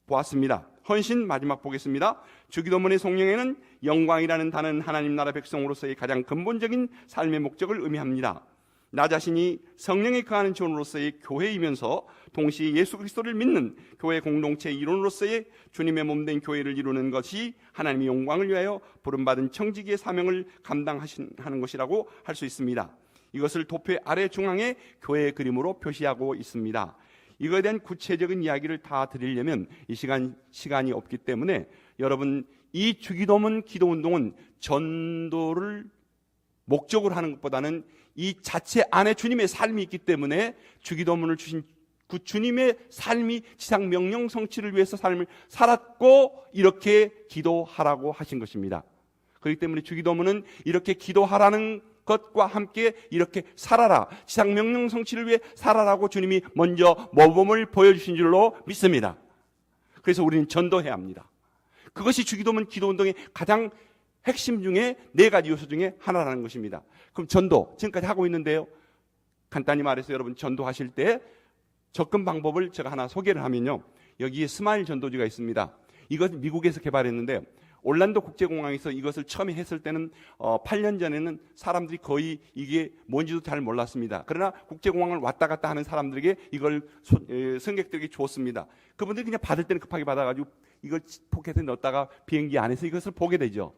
보았습니다. 헌신 마지막 보겠습니다. 주기도문의 성령에는 영광이라는 단어는 하나님 나라 백성으로서의 가장 근본적인 삶의 목적을 의미합니다. 나 자신이 성령에 거하는 존으로서의 교회이면서 동시에 예수 그리스도를 믿는 교회 공동체의 일원으로서의 주님의 몸된 교회를 이루는 것이 하나님의 영광을 위하여 부름받은 청지기의 사명을 감당하는 것이라고 할 수 있습니다. 이것을 도표 아래 중앙에 교회의 그림으로 표시하고 있습니다. 이거에 대한 구체적인 이야기를 다 드리려면 이 시간이 없기 때문에 여러분 이 주기도문 기도운동은 전도를 목적으로 하는 것보다는 이 자체 안에 주님의 삶이 있기 때문에 주기도문을 주신 그 주님의 삶이 지상 명령 성취를 위해서 삶을 살았고 이렇게 기도하라고 하신 것입니다. 그렇기 때문에 주기도문은 이렇게 기도하라는 것과 함께 이렇게 살아라, 지상 명령 성취를 위해 살아라고 주님이 먼저 모범을 보여주신 줄로 믿습니다. 그래서 우리는 전도해야 합니다. 그것이 주기도문 기도운동의 가장 핵심 중에 네 가지 요소 중에 하나라는 것입니다. 그럼 전도 지금까지 하고 있는데요, 간단히 말해서 여러분 전도하실 때 접근 방법을 제가 하나 소개를 하면요, 여기에 스마일 전도지가 있습니다. 이것은 미국에서 개발했는데 올란도 국제공항에서 이것을 처음에 했을 때는 8년 전에는 사람들이 거의 이게 뭔지도 잘 몰랐습니다. 그러나 국제공항을 왔다 갔다 하는 사람들에게 이걸 승객들에게 줬습니다. 그분들이 그냥 받을 때는 급하게 받아가지고 이걸 포켓에 넣었다가 비행기 안에서 이것을 보게 되죠.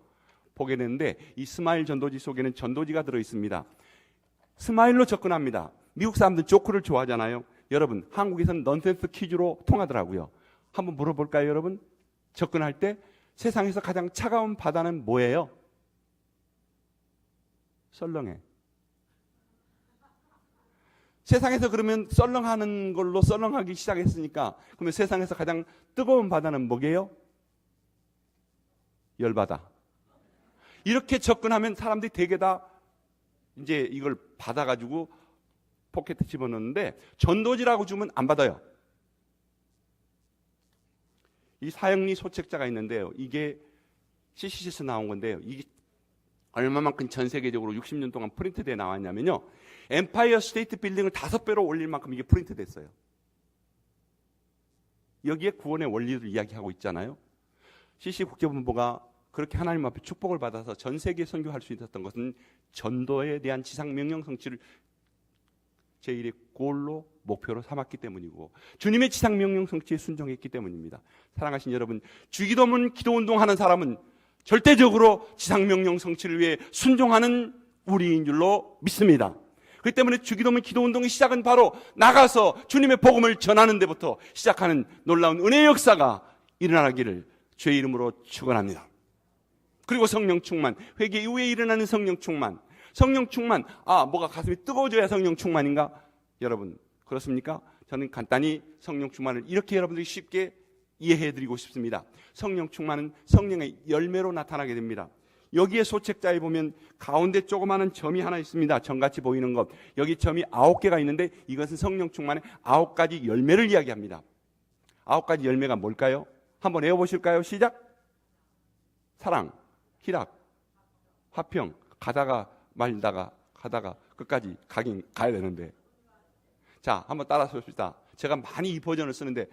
보게 되는데 이 스마일 전도지 속에는 전도지가 들어있습니다. 스마일로 접근합니다. 미국 사람들 조크를 좋아하잖아요. 여러분 한국에서는 넌센스 퀴즈로 통하더라고요. 한번 물어볼까요 여러분? 접근할 때 세상에서 가장 차가운 바다는 뭐예요? 썰렁해. 세상에서 그러면 썰렁하는 걸로 썰렁하기 시작했으니까 그러면 세상에서 가장 뜨거운 바다는 뭐게요? 열바다. 이렇게 접근하면 사람들이 대개 다 이제 이걸 받아가지고 포켓에 집어넣는데 전도지라고 주면 안 받아요. 이 사형리 소책자가 있는데요. 이게 CCC에서 나온 건데요. 이게 얼마만큼 전 세계적으로 60년 동안 프린트돼 나왔냐면요. 엠파이어 스테이트 빌딩을 5배로 올릴 만큼 이게 프린트됐어요. 여기에 구원의 원리를 이야기하고 있잖아요. CC 국제본부가 그렇게 하나님 앞에 축복을 받아서 전 세계에 선교할 수 있었던 것은 전도에 대한 지상 명령 성취를 제1의 골로 목표로 삼았기 때문이고 주님의 지상 명령 성취에 순종했기 때문입니다. 사랑하신 여러분, 주기도문 기도운동 하는 사람은 절대적으로 지상 명령 성취를 위해 순종하는 우리인 줄로 믿습니다. 그렇기 때문에 주기도문 기도운동의 시작은 바로 나가서 주님의 복음을 전하는 데부터 시작하는 놀라운 은혜의 역사가 일어나기를 주의 이름으로 축원합니다. 그리고 성령 충만, 회개 이후에 일어나는 성령 충만. 성령 충만, 뭐가 가슴이 뜨거워져야 성령 충만인가? 여러분 그렇습니까? 저는 간단히 성령 충만을 이렇게 여러분들이 쉽게 이해해드리고 싶습니다. 성령 충만은 성령의 열매로 나타나게 됩니다. 여기에 소책자에 보면 가운데 조그마한 점이 하나 있습니다. 점같이 보이는 것. 여기 점이 9개가 있는데 이것은 성령 충만의 9가지 열매를 이야기합니다. 9가지 열매가 뭘까요? 한번 외워보실까요? 시작. 사랑, 희락, 화평, 가다가 말다가 가다가 끝까지 가야 되는데, 자 한번 따라서 봅시다. 제가 많이 이 버전을 쓰는데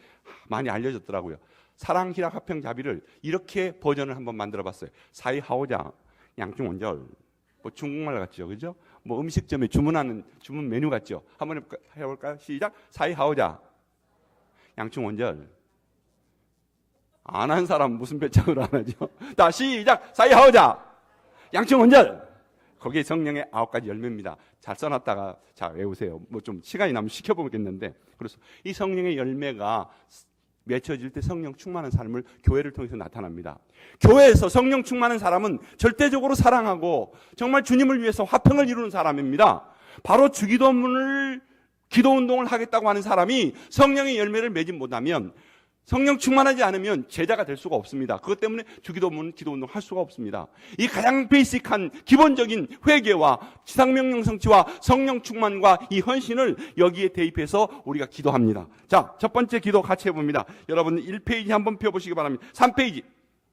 많이 알려졌더라고요. 사랑, 희락, 화평, 자비를 이렇게 버전을 한번 만들어봤어요. 사이하오자, 양중원절, 뭐 중국말 같죠, 그죠? 뭐 음식점에 주문 메뉴 같죠. 한번 해볼까요? 시작. 사이하오자, 양중원절. 안 한 사람 무슨 배짱으로 안 하죠? 자 시작. 사이하오자, 양중원절. 거기에 성령의 9가지 열매입니다. 잘 써놨다가 자 외우세요. 뭐 좀 시간이 나면 시켜보겠는데, 그래서 이 성령의 열매가 맺혀질 때 성령 충만한 삶을 교회를 통해서 나타납니다. 교회에서 성령 충만한 사람은 절대적으로 사랑하고 정말 주님을 위해서 화평을 이루는 사람입니다. 바로 주기도문을 기도운동을 하겠다고 하는 사람이 성령의 열매를 맺지 못하면 성령 충만하지 않으면 제자가 될 수가 없습니다. 그것 때문에 주기도문, 기도운동 할 수가 없습니다. 이 가장 베이직한 기본적인 회개와 지상명령 성취와 성령 충만과 이 헌신을 여기에 대입해서 우리가 기도합니다. 자, 첫 번째 기도 같이 해봅니다. 여러분 1페이지 한번 펴보시기 바랍니다. 3페이지.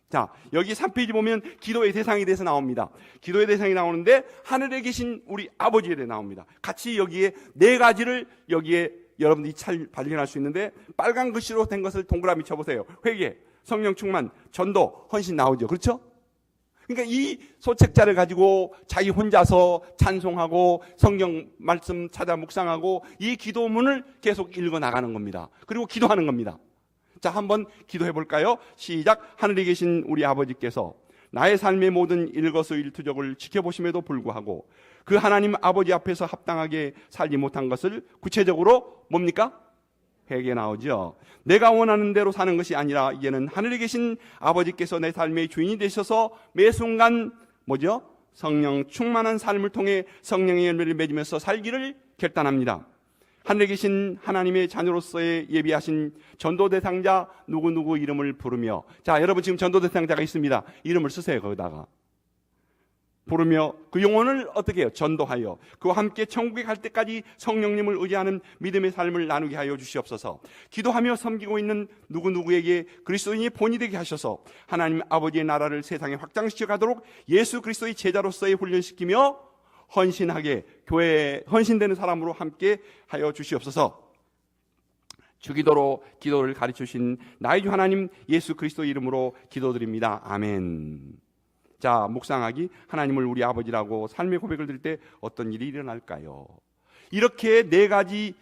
자, 여기 3페이지 보면 기도의 대상에 대해서 나옵니다. 기도의 대상이 나오는데 하늘에 계신 우리 아버지에 대해 나옵니다. 같이 여기에 네 가지를 여기에 여러분들이 잘 발견할 수 있는데 빨간 글씨로 된 것을 동그라미 쳐보세요. 회개, 성령 충만, 전도, 헌신 나오죠. 그렇죠? 그러니까 이 소책자를 가지고 자기 혼자서 찬송하고 성경 말씀 찾아 묵상하고 이 기도문을 계속 읽어 나가는 겁니다. 그리고 기도하는 겁니다. 자, 한번 기도해 볼까요? 시작. 하늘에 계신 우리 아버지께서 나의 삶의 모든 일거수일투족을 지켜보심에도 불구하고 그 하나님 아버지 앞에서 합당하게 살지 못한 것을 구체적으로 뭡니까? 회개 나오죠. 내가 원하는 대로 사는 것이 아니라 이제는 하늘에 계신 아버지께서 내 삶의 주인이 되셔서 매 순간 뭐죠? 성령 충만한 삶을 통해 성령의 열매를 맺으면서 살기를 결단합니다. 하늘에 계신 하나님의 자녀로서의 예비하신 전도 대상자 누구누구 이름을 부르며, 자, 여러분 지금 전도 대상자가 있습니다. 이름을 쓰세요. 거기다가 부르며 그 영혼을 어떻게 해요? 전도하여 그와 함께 천국에 갈 때까지 성령님을 의지하는 믿음의 삶을 나누게 하여 주시옵소서. 기도하며 섬기고 있는 누구누구에게 그리스도인이 본이 되게 하셔서 하나님 아버지의 나라를 세상에 확장시켜 가도록 예수 그리스도의 제자로서의 훈련시키며 헌신하게 교회에 헌신되는 사람으로 함께 하여 주시옵소서. 주기도로 기도를 가르치신 나의 주 하나님 예수 그리스도 이름으로 기도드립니다. 아멘. 자, 묵상하기. 하나님을 우리 아버지라고 삶의 고백을 드릴 때 어떤 일이 일어날까요? 이렇게 네 가지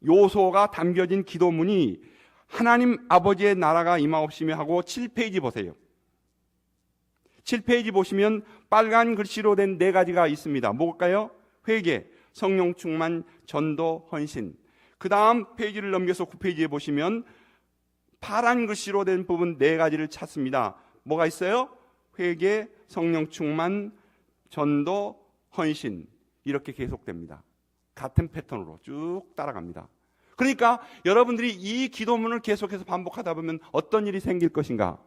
요소가 담겨진 기도문이 하나님 아버지의 나라가 임하옵시며 하고 7페이지 보세요. 7페이지 보시면 빨간 글씨로 된 네 가지가 있습니다. 뭘까요? 회개, 성령 충만, 전도, 헌신. 그 다음 페이지를 넘겨서 9페이지에 보시면 파란 글씨로 된 부분 네 가지를 찾습니다. 뭐가 있어요? 회개, 성령 충만, 전도, 헌신. 이렇게 계속됩니다. 같은 패턴으로 쭉 따라갑니다. 그러니까 여러분들이 이 기도문을 계속해서 반복하다 보면 어떤 일이 생길 것인가?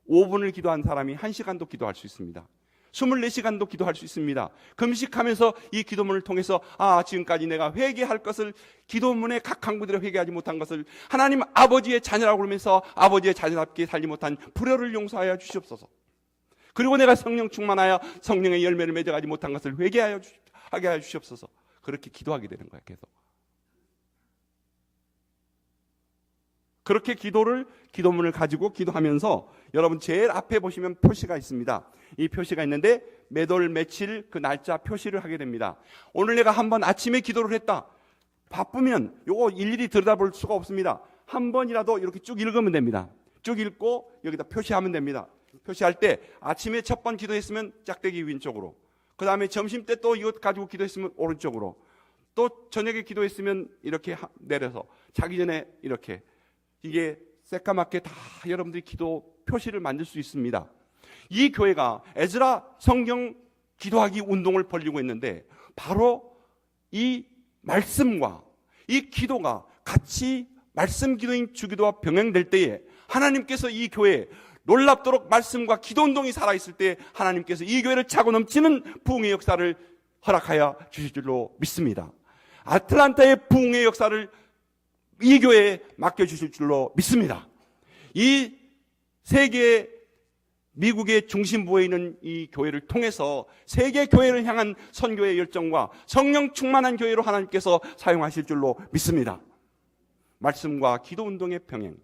5분을 기도한 사람이 1시간도 기도할 수 있습니다. 24시간도 기도할 수 있습니다. 금식하면서 이 기도문을 통해서 지금까지 내가 회개할 것을, 기도문의 각 항구들에 회개하지 못한 것을 하나님 아버지의 자녀라고 그러면서 아버지의 자녀답게 살지 못한 불효를 용서하여 주시옵소서. 그리고 내가 성령 충만하여 성령의 열매를 맺어가지 못한 것을 회개하게 하여 주시옵소서. 그렇게 기도하게 되는 거예요. 계속. 그렇게 기도문을 가지고 기도하면서 여러분 제일 앞에 보시면 표시가 있습니다. 이 표시가 있는데 매월 며칠 그 날짜 표시를 하게 됩니다. 오늘 내가 한번 아침에 기도를 했다. 바쁘면 요거 일일이 들여다볼 수가 없습니다. 한 번이라도 이렇게 쭉 읽으면 됩니다. 쭉 읽고 여기다 표시하면 됩니다. 표시할 때 아침에 첫 번 기도했으면 짝대기 왼쪽으로, 그 다음에 점심 때 또 이것 가지고 기도했으면 오른쪽으로, 또 저녁에 기도했으면 이렇게 내려서 자기 전에 이렇게, 이게 새까맣게 다 여러분들이 기도 표시를 만들 수 있습니다. 이 교회가 에즈라 성경 기도하기 운동을 벌이고 있는데 바로 이 말씀과 이 기도가 같이 말씀 기도인 주기도와 병행될 때에 하나님께서 이 교회에 놀랍도록 말씀과 기도 운동이 살아있을 때 하나님께서 이 교회를 차고 넘치는 부흥의 역사를 허락하여 주실 줄로 믿습니다. 아틀란타의 부흥의 역사를 이 교회에 맡겨주실 줄로 믿습니다. 이 세계 미국의 중심부에 있는 이 교회를 통해서 세계 교회를 향한 선교의 열정과 성령 충만한 교회로 하나님께서 사용하실 줄로 믿습니다. 말씀과 기도 운동의 병행,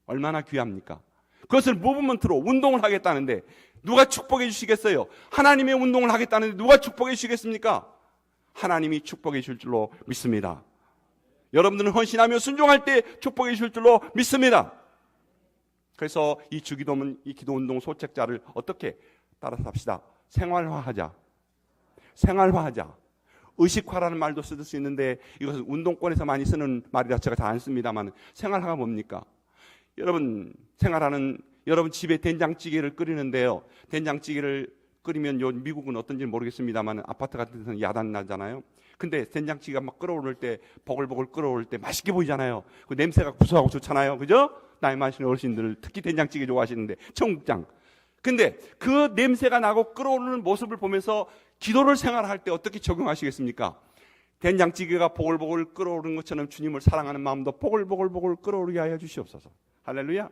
얼마나 귀합니까? 그것을 무브먼트로 운동을 하겠다는데 누가 축복해 주시겠어요? 하나님의 운동을 하겠다는데 누가 축복해 주시겠습니까? 하나님이 축복해 주실 줄로 믿습니다. 여러분들은 헌신하며 순종할 때 축복해 주실 줄로 믿습니다. 그래서 이 주기도문, 이 기도운동 소책자를 어떻게 따라서 합시다. 생활화하자. 생활화하자. 의식화라는 말도 쓸 수 있는데 이것은 운동권에서 많이 쓰는 말이라 제가 잘 안 씁니다만, 생활화가 뭡니까? 여러분 생활하는, 여러분 집에 된장찌개를 끓이는데요, 된장찌개를 끓이면 요 미국은 어떤지 모르겠습니다만 아파트 같은 데서는 야단 나잖아요. 근데 된장찌개가 막 끓어오를 때, 보글보글 끓어오를 때 맛있게 보이잖아요. 그 냄새가 구수하고 좋잖아요. 그죠? 나이 많으신 어르신들 특히 된장찌개 좋아하시는데, 청국장. 근데 그 냄새가 나고 끓어오르는 모습을 보면서 기도를 생활할 때 어떻게 적용하시겠습니까? 된장찌개가 보글보글 끓어오르는 것처럼 주님을 사랑하는 마음도 보글보글 끓어오르게 하여 주시옵소서. 할렐루야.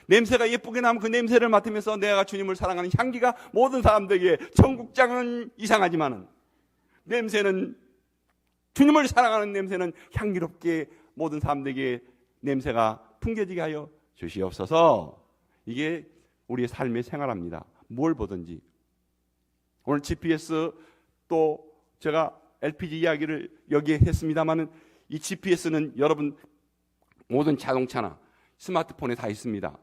냄새가 예쁘게 나면 그 냄새를 맡으면서 내가 주님을 사랑하는 향기가 모든 사람들에게, 청국장은 이상하지만은 냄새는, 주님을 사랑하는 냄새는 향기롭게 모든 사람들에게 냄새가 풍겨지게 하여 주시옵소서. 이게 우리의 삶의 생활합니다. 뭘 보든지. 오늘 GPS, 또 제가 LPG 이야기를 여기에 했습니다만은, 이 GPS는 여러분 모든 자동차나 스마트폰에 다 있습니다.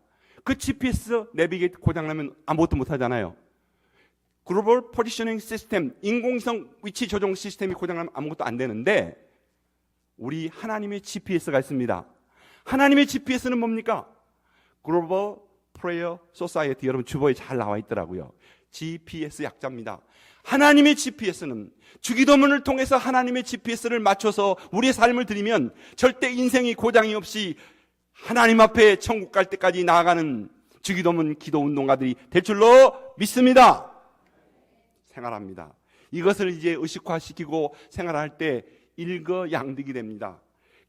그 GPS 내비게이트 고장나면 아무것도 못하잖아요. 글로벌 포지셔닝 시스템, 인공위성 위치 조정 시스템이 고장나면 아무것도 안 되는데, 우리 하나님의 GPS가 있습니다. 하나님의 GPS는 뭡니까? 글로벌 프레이어 소사이어티, 여러분 주보에 잘 나와 있더라고요. GPS 약자입니다. 하나님의 GPS는 주기도문을 통해서 하나님의 GPS를 맞춰서 우리의 삶을 드리면 절대 인생이 고장이 없이 하나님 앞에 천국 갈 때까지 나아가는 주기도문 기도 운동가들이 될 줄로 믿습니다. 생활합니다. 이것을 이제 의식화시키고 생활할 때 일거양득이 됩니다.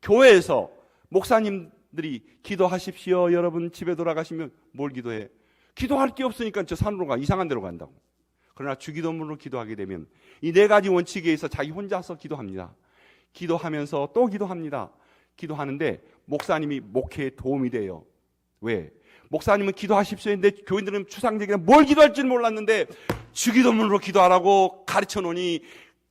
교회에서 목사님들이 기도하십시오. 여러분 집에 돌아가시면 뭘 기도해? 기도할 게 없으니까 저 산으로 가, 이상한 데로 간다고. 그러나 주기도문으로 기도하게 되면 이 네 가지 원칙에 의해서 자기 혼자서 기도합니다. 기도하면서 또 기도합니다. 기도하는데 목사님이 목회에 도움이 돼요. 왜? 목사님은 기도하십시오 했는데 교인들은 추상적이라 뭘 기도할 줄 몰랐는데 주기도문으로 기도하라고 가르쳐 놓으니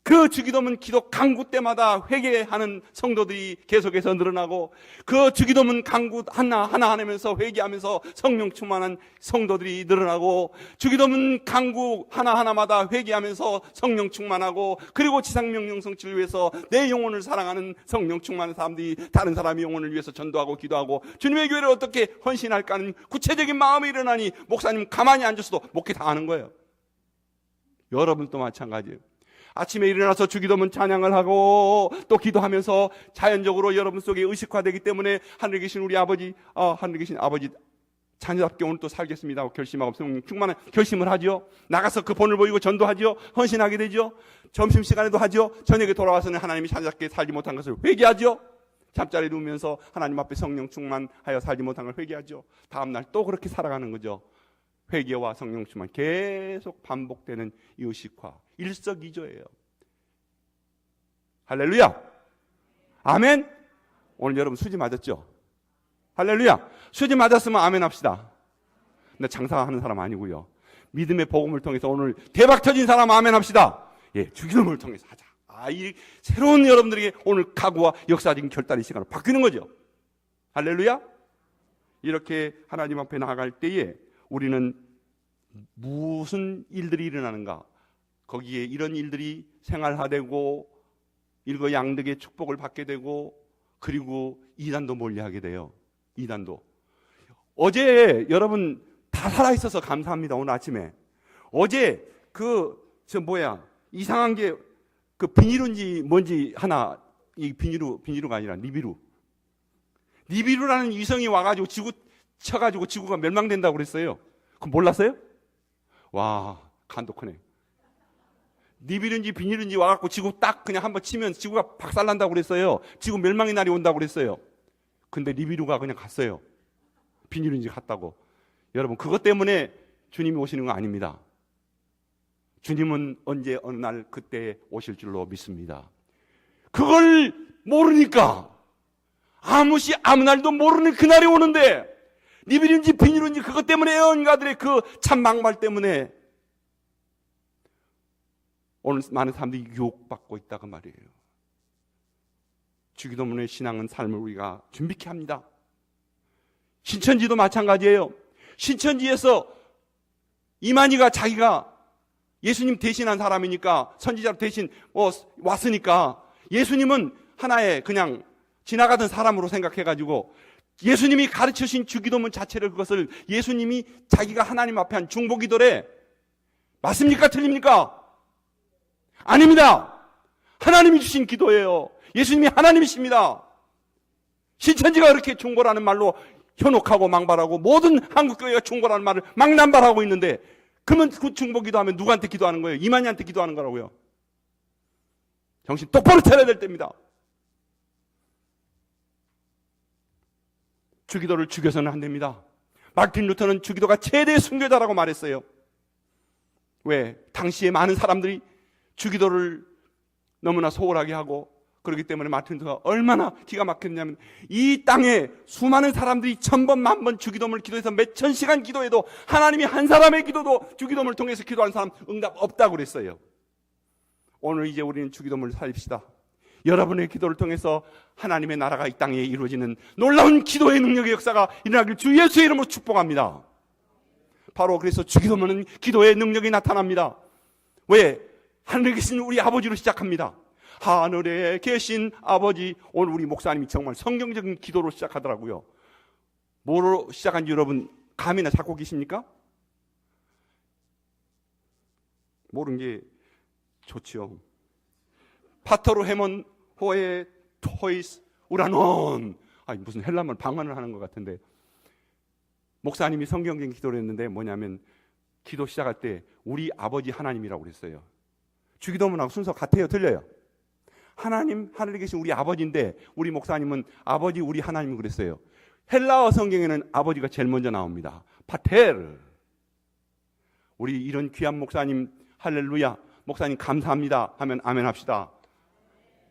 그 주기도문 기도 강구 때마다 회개하는 성도들이 계속해서 늘어나고, 그 주기도문 강구 하나 하면서 회개하면서 성령 충만한 성도들이 늘어나고, 주기도문 강구 하나마다 회개하면서 성령 충만하고, 그리고 지상명령 성취를 위해서 내 영혼을 사랑하는 성령 충만한 사람들이 다른 사람의 영혼을 위해서 전도하고 기도하고 주님의 교회를 어떻게 헌신할까 하는 구체적인 마음이 일어나니 목사님 가만히 앉아서도 목회 다 하는 거예요. 여러분도 마찬가지예요. 아침에 일어나서 주기도문 찬양을 하고 또 기도하면서 자연적으로 여러분 속에 의식화되기 때문에 하늘에 계신 우리 아버지, 하늘에 계신 아버지 자녀답게 오늘 또 살겠습니다 하고 결심하고 성령 충만한 결심을 하죠. 나가서 그 본을 보이고 전도하죠. 헌신하게 되죠. 점심시간에도 하죠. 저녁에 돌아와서는 하나님이 자녀답게 살지 못한 것을 회개하죠. 잠자리에 누우면서 하나님 앞에 성령 충만하여 살지 못한 걸 회개하죠. 다음날 또 그렇게 살아가는 거죠. 회개와 성령 충만 계속 반복되는 이 의식화, 일석이조예요. 할렐루야. 아멘. 오늘 여러분 수지 맞았죠? 할렐루야. 수지 맞았으면 아멘 합시다. 근데 장사하는 사람 아니고요. 믿음의 복음을 통해서 오늘 대박 터진 사람 아멘 합시다. 예, 주기도문을 통해서 하자. 이 새로운 여러분들에게 오늘 각오와 역사적인 결단의 시간으로 바뀌는 거죠. 할렐루야. 이렇게 하나님 앞에 나아갈 때에 우리는 무슨 일들이 일어나는가? 거기에 이런 일들이 생활화되고 일거양득의 축복을 받게 되고, 그리고 이단도 멀리하게 돼요. 이단도. 어제 여러분 다 살아있어서 감사합니다. 오늘 아침에 어제 이상한 게 그 비닐인지 뭔지 하나, 이 비닐루가 아니라 니비루라는 위성이 와가지고 지구 쳐가지고 지구가 멸망된다고 그랬어요. 그거 몰랐어요? 와, 간도 크네. 니비루인지 비닐인지 와갖고 지구 딱 그냥 한번 치면 지구가 박살난다고 그랬어요. 지구 멸망의 날이 온다고 그랬어요. 근데 니비루가 그냥 갔어요. 비닐인지 갔다고. 여러분, 그것 때문에 주님이 오시는 거 아닙니다. 주님은 언제 어느 날 그때 오실 줄로 믿습니다. 그걸 모르니까 아무 날도 모르는 그날이 오는데, 니비루인지 비닐인지 그것 때문에 애언가들의 그 참 막말 때문에 오늘 많은 사람들이 유혹받고 있다고 말이에요. 주기도문의 신앙은 삶을 우리가 준비케 합니다. 신천지도 마찬가지예요. 신천지에서 이만희가 자기가 예수님 대신한 사람이니까, 선지자로 대신 왔으니까 예수님은 하나의 그냥 지나가던 사람으로 생각해가지고 예수님이 가르쳐주신 주기도문 자체를, 그것을 예수님이 자기가 하나님 앞에 한 중보기도래. 맞습니까? 틀립니까? 아닙니다. 하나님이 주신 기도예요. 예수님이 하나님이십니다. 신천지가 그렇게 중보라는 말로 현혹하고 망발하고 모든 한국교회가 중보라는 말을 막 남발하고 있는데, 그러면 그 중보 기도하면 누구한테 기도하는 거예요? 이만희한테 기도하는 거라고요. 정신 똑바로 차려야 될 때입니다. 주기도를 죽여서는 안 됩니다. 마르틴 루터는 주기도가 최대의 순교자라고 말했어요. 왜? 당시에 많은 사람들이 주기도를 너무나 소홀하게 하고, 그렇기 때문에 마르틴 루터가 얼마나 기가 막혔냐면, 이 땅에 수많은 사람들이 1000번, 10,000번 주기도문을 기도해서 몇천 시간 기도해도 하나님이 한 사람의 기도도 주기도문을 통해서 기도하는 사람 응답 없다고 그랬어요. 오늘 이제 우리는 주기도문을 살립시다. 여러분의 기도를 통해서 하나님의 나라가 이 땅에 이루어지는 놀라운 기도의 능력의 역사가 일어나길 주 예수의 이름으로 축복합니다. 바로 그래서 주기도문은 기도의 능력이 나타납니다. 왜? 하늘에 계신 우리 아버지로 시작합니다. 하늘에 계신 아버지. 오늘 우리 목사님이 정말 성경적인 기도로 시작하더라고요. 뭐로 시작한지 여러분 감이나 잡고 계십니까? 모르는 게 좋지요. 파터로 헤몬 호에 토이스 우라논. 아니 무슨 헬라말 방언을 하는 것 같은데, 목사님이 성경적인 기도를 했는데 뭐냐면, 기도 시작할 때 우리 아버지 하나님이라고 그랬어요. 주기도문하고 순서 같아요? 틀려요? 하나님, 하늘에 계신 우리 아버지인데, 우리 목사님은 아버지 우리 하나님 그랬어요. 헬라어 성경에는 아버지가 제일 먼저 나옵니다. 파테르. 우리 이런 귀한 목사님 할렐루야, 목사님 감사합니다 하면 아멘 합시다.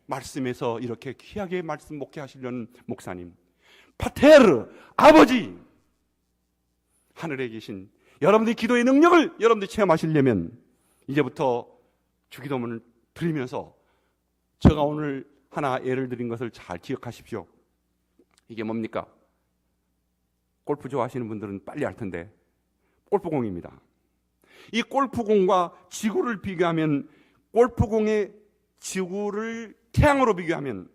말씀에서 이렇게 귀하게 말씀 목회하시려는 목사님, 파테르, 아버지. 하늘에 계신 여러분들의 기도의 능력을 여러분들이 체험하시려면 이제부터 주기도문을 드리면서, 제가 오늘 하나 예를 드린 것을 잘 기억하십시오. 이게 뭡니까? 골프 좋아하시는 분들은 빨리 알 텐데, 골프공입니다. 이 골프공과 지구를 비교하면, 골프공의 지구를 태양으로 비교하면,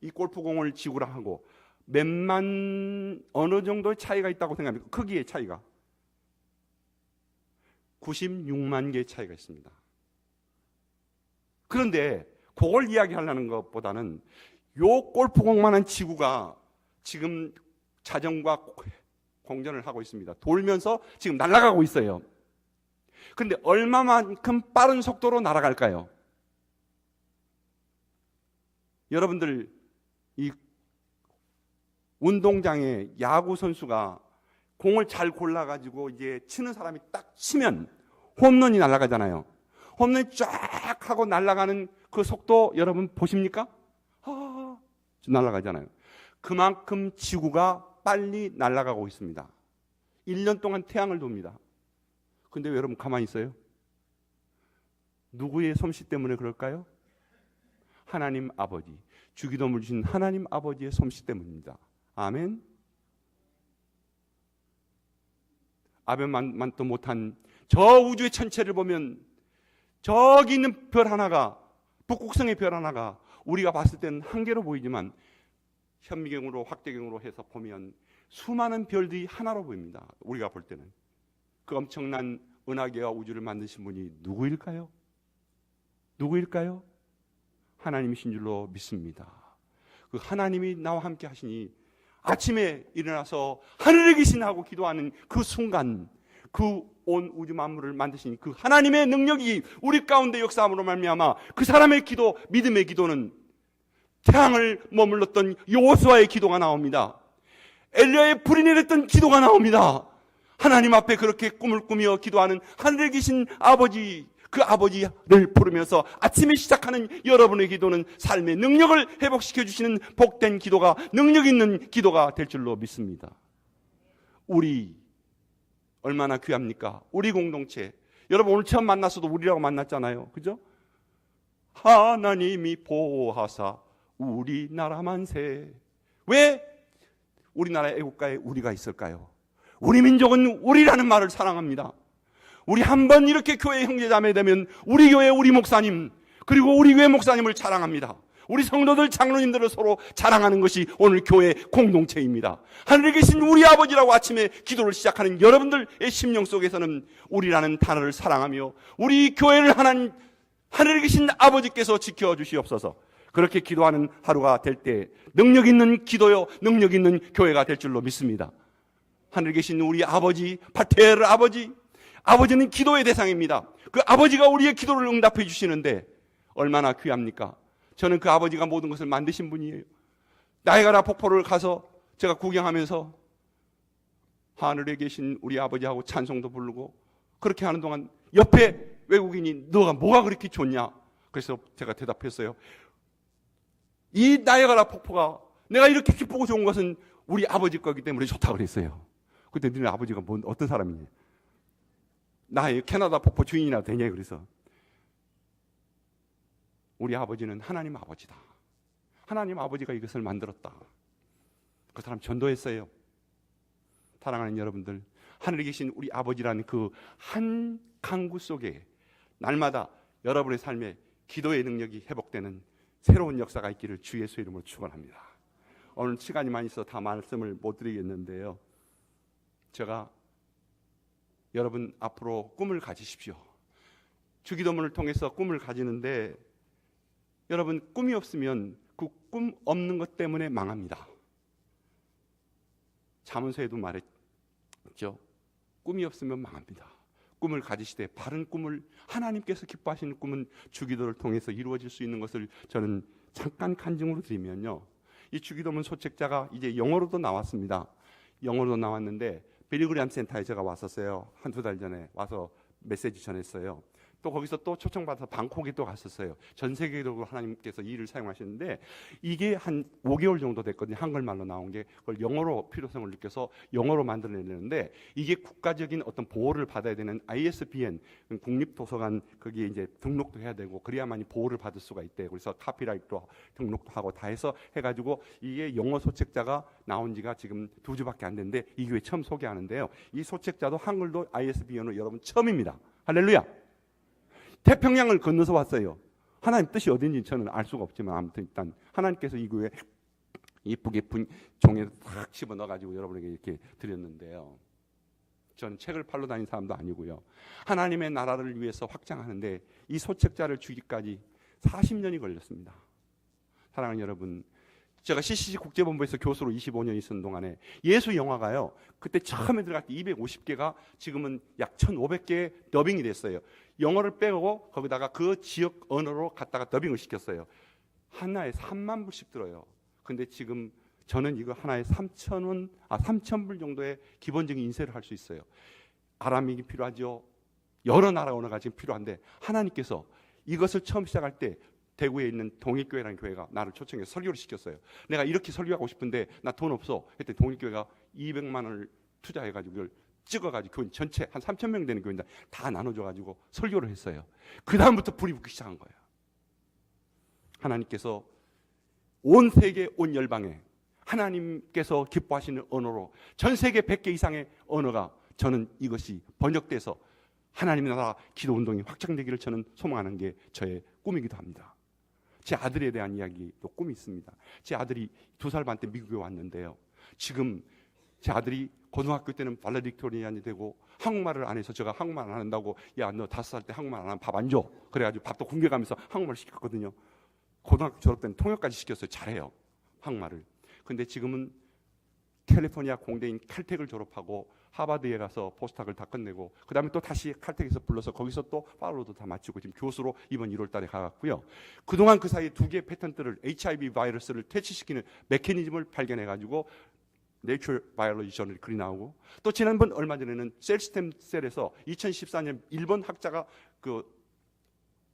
이 골프공을 지구랑 하고 몇만 어느 정도의 차이가 있다고 생각합니까? 크기의 차이가 96만 개의 차이가 있습니다. 그런데 그걸 이야기하려는 것보다는 요 골프공만한 지구가 지금 자전과 공전을 하고 있습니다. 돌면서 지금 날아가고 있어요. 그런데 얼마만큼 빠른 속도로 날아갈까요? 여러분들, 이 운동장에 야구 선수가 공을 잘 골라가지고 이제 치는 사람이 딱 치면 홈런이 날아가잖아요. 홈런이 쫙 하고 날아가는 그 속도 여러분 보십니까? 날아가잖아요. 그만큼 지구가 빨리 날아가고 있습니다. 1년 동안 태양을 돕니다. 근데 왜 여러분 가만히 있어요? 누구의 솜씨 때문에 그럴까요? 하나님 아버지, 주기도문을 주신 하나님 아버지의 솜씨 때문입니다. 아멘. 아벨만도 못한 저 우주의 천체를 보면 저기 있는 별 하나가, 북극성의 별 하나가 우리가 봤을 때는 한 개로 보이지만 현미경으로 확대경으로 해서 보면 수많은 별들이 하나로 보입니다. 우리가 볼 때는. 그 엄청난 은하계와 우주를 만드신 분이 누구일까요? 누구일까요? 하나님이신 줄로 믿습니다. 그 하나님이 나와 함께 하시니 아침에 일어나서 하늘에 계신 하고 기도하는 그 순간, 그 온 우주 만물을 만드신 그 하나님의 능력이 우리 가운데 역사함으로 말미암아 그 사람의 기도, 믿음의 기도는 태양을 머물렀던 여호수아의 기도가 나옵니다. 엘리야의 불이 내렸던 기도가 나옵니다. 하나님 앞에 그렇게 꿈을 꾸며 기도하는 하늘에 계신 아버지, 그 아버지를 부르면서 아침에 시작하는 여러분의 기도는 삶의 능력을 회복시켜 주시는 복된 기도가, 능력 있는 기도가 될 줄로 믿습니다. 우리 얼마나 귀합니까? 우리 공동체. 여러분 오늘 처음 만났어도 우리라고 만났잖아요. 그죠? 하나님이 보호하사 우리나라 만세. 왜 우리나라 애국가에 우리가 있을까요? 우리 민족은 우리라는 말을 사랑합니다. 우리 한번 이렇게 교회 형제자매 되면 우리 교회 우리 목사님, 그리고 우리 교회 목사님을 자랑합니다. 우리 성도들 장로님들을 서로 자랑하는 것이 오늘 교회 공동체입니다. 하늘에 계신 우리 아버지라고 아침에 기도를 시작하는 여러분들의 심령 속에서는 우리라는 단어를 사랑하며 우리 교회를 하나님 하늘에 계신 아버지께서 지켜주시옵소서. 그렇게 기도하는 하루가 될 때 능력 있는 기도요, 능력 있는 교회가 될 줄로 믿습니다. 하늘에 계신 우리 아버지, 파테르 아버지, 아버지는 기도의 대상입니다. 그 아버지가 우리의 기도를 응답해 주시는데 얼마나 귀합니까? 저는 그 아버지가 모든 것을 만드신 분이에요. 나이아가라 폭포를 가서 제가 구경하면서 하늘에 계신 우리 아버지하고 찬송도 부르고 그렇게 하는 동안 옆에 외국인이 너가 뭐가 그렇게 좋냐? 그래서 제가 대답했어요. 이 나이아가라 폭포가 내가 이렇게 기쁘고 좋은 것은 우리 아버지 거기 때문에 좋다 그랬어요. 그때 너네 아버지가 어떤 사람이냐? 나의 캐나다 폭포 주인이나 되냐? 그래서 우리 아버지는 하나님 아버지다. 하나님 아버지가 이것을 만들었다. 그 사람 전도했어요. 사랑하는 여러분들, 하늘에 계신 우리 아버지라는 그 한 강구 속에 날마다 여러분의 삶에 기도의 능력이 회복되는 새로운 역사가 있기를 주 예수의 이름으로 축원합니다. 오늘 시간이 많이 있어서 다 말씀을 못 드리겠는데요. 제가 여러분 앞으로 꿈을 가지십시오. 주기도문을 통해서 꿈을 가지는데 여러분 꿈이 없으면 그 꿈 없는 것 때문에 망합니다. 잠언서에도 말했죠. 꿈이 없으면 망합니다. 꿈을 가지시되 바른 꿈을 하나님께서 기뻐하시는 꿈은 주기도를 통해서 이루어질 수 있는 것을 저는 잠깐 간증으로 드리면요. 이 주기도문 소책자가 이제 영어로도 나왔습니다. 영어로도 나왔는데 빌리그램 센터에 제가 왔었어요. 한두 달 전에 와서 메시지 전했어요. 또 거기서 또 초청받아서 방콕에 또 갔었어요. 전 세계적으로 하나님께서 이 일을 사용하시는데 이게 한 5개월 정도 됐거든요. 한글말로 나온 게 그걸 영어로 필요성을 느껴서 영어로 만들어내는데 이게 국가적인 어떤 보호를 받아야 되는 ISBN 국립도서관 거기에 이제 등록도 해야 되고 그래야만이 보호를 받을 수가 있대요. 그래서 카피라이트도 등록도 하고 다 해서 해가지고 이게 영어 소책자가 나온 지가 지금 2주밖에 안 됐는데 이 교회 처음 소개하는데요. 이 소책자도 한글도 ISBN으로 여러분 처음입니다. 할렐루야. 태평양을 건너서 왔어요. 하나님 뜻이 어딘지 저는 알 수가 없지만 아무튼 일단 하나님께서 이 교회에 이쁘게 종에 탁 집어넣어가지고 여러분에게 이렇게 드렸는데요. 저는 책을 팔러 다니는 사람도 아니고요. 하나님의 나라를 위해서 확장하는데 이 소책자를 주기까지 40년이 걸렸습니다. 사랑하는 여러분, 제가 CCC 국제본부에서 교수로 25년 있었던 동안에 예수 영화가요. 그때 처음에 들어갈 때 250개가 지금은 약 1,500개의 더빙이 됐어요. 영어를 빼고 거기다가 그 지역 언어로 갖다가 더빙을 시켰어요. 하나에 3만 불씩 들어요. 근데 지금 저는 이거 하나에 3,000불 정도의 기본적인 인쇄를 할 수 있어요. 아람익이 필요하죠. 여러 나라 언어가 지금 필요한데 하나님께서 이것을 처음 시작할 때 대구에 있는 동일교회라는 교회가 나를 초청해서 설교를 시켰어요. 내가 이렇게 설교하고 싶은데 나 돈 없어. 그때 동일교회가 200만 원을 투자해가지고 이걸 찍어가지고 교인 전체 한 3,000명 되는 교인들 다 나눠줘가지고 설교를 했어요. 그 다음부터 불이 붙기 시작한 거예요. 하나님께서 온 세계 온 열방에 하나님께서 기뻐하시는 언어로 전 세계 100개 이상의 언어가 저는 이것이 번역돼서 하나님의 나라 기도운동이 확장되기를 저는 소망하는 게 저의 꿈이기도 합니다. 제 아들에 대한 이야기도 꿈이 있습니다. 제 아들이 2살 반 때 미국에 왔는데요. 지금 제 아들이 고등학교 때는 발레딕토리안이 되고 한국말을 안 해서 제가 한국말 안 한다고 야 너 5살 때 한국말 안 하면 밥 안 줘. 그래가지고 밥도 굶겨가면서 한국말 시켰거든요. 고등학교 졸업 때는 통역까지 시켰어요. 잘해요. 한국말을. 근데 지금은 캘리포니아 공대인 칼텍을 졸업하고 하버드에 가서 포스닥을 다 끝내고 그 다음에 또 다시 칼텍에서 불러서 거기서 또 팔로우도 다 마치고 지금 교수로 이번 1월 달에 가갔고요. 그동안 그 사이에 2개의 패턴트를 HIV 바이러스를 퇴치시키는 메커니즘을 발견해가지고 네이처 바이올로지 저널이 글이 나오고 또 지난번 얼마 전에는 셀스템셀에서 2014년 일본 학자가 그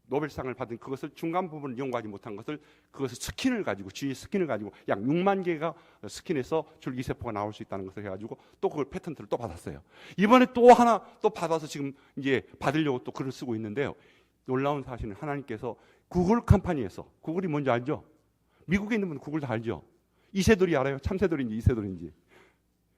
노벨상을 받은 그것을 중간 부분을 연구하지 못한 것을 그것을 스킨을 가지고 주위 스킨을 가지고 약 6만 개가 스킨에서 줄기세포가 나올 수 있다는 것을 해가지고 또 그걸 패턴트를 또 받았어요. 이번에 또 하나 또 받아서 지금 이제 받으려고 또 글을 쓰고 있는데요. 놀라운 사실은 하나님께서 구글 컴퍼니에서 구글이 뭔지 알죠? 미국에 있는 분 구글 다 알죠? 이세돌이 알아요? 참새돌인지 이세돌인지.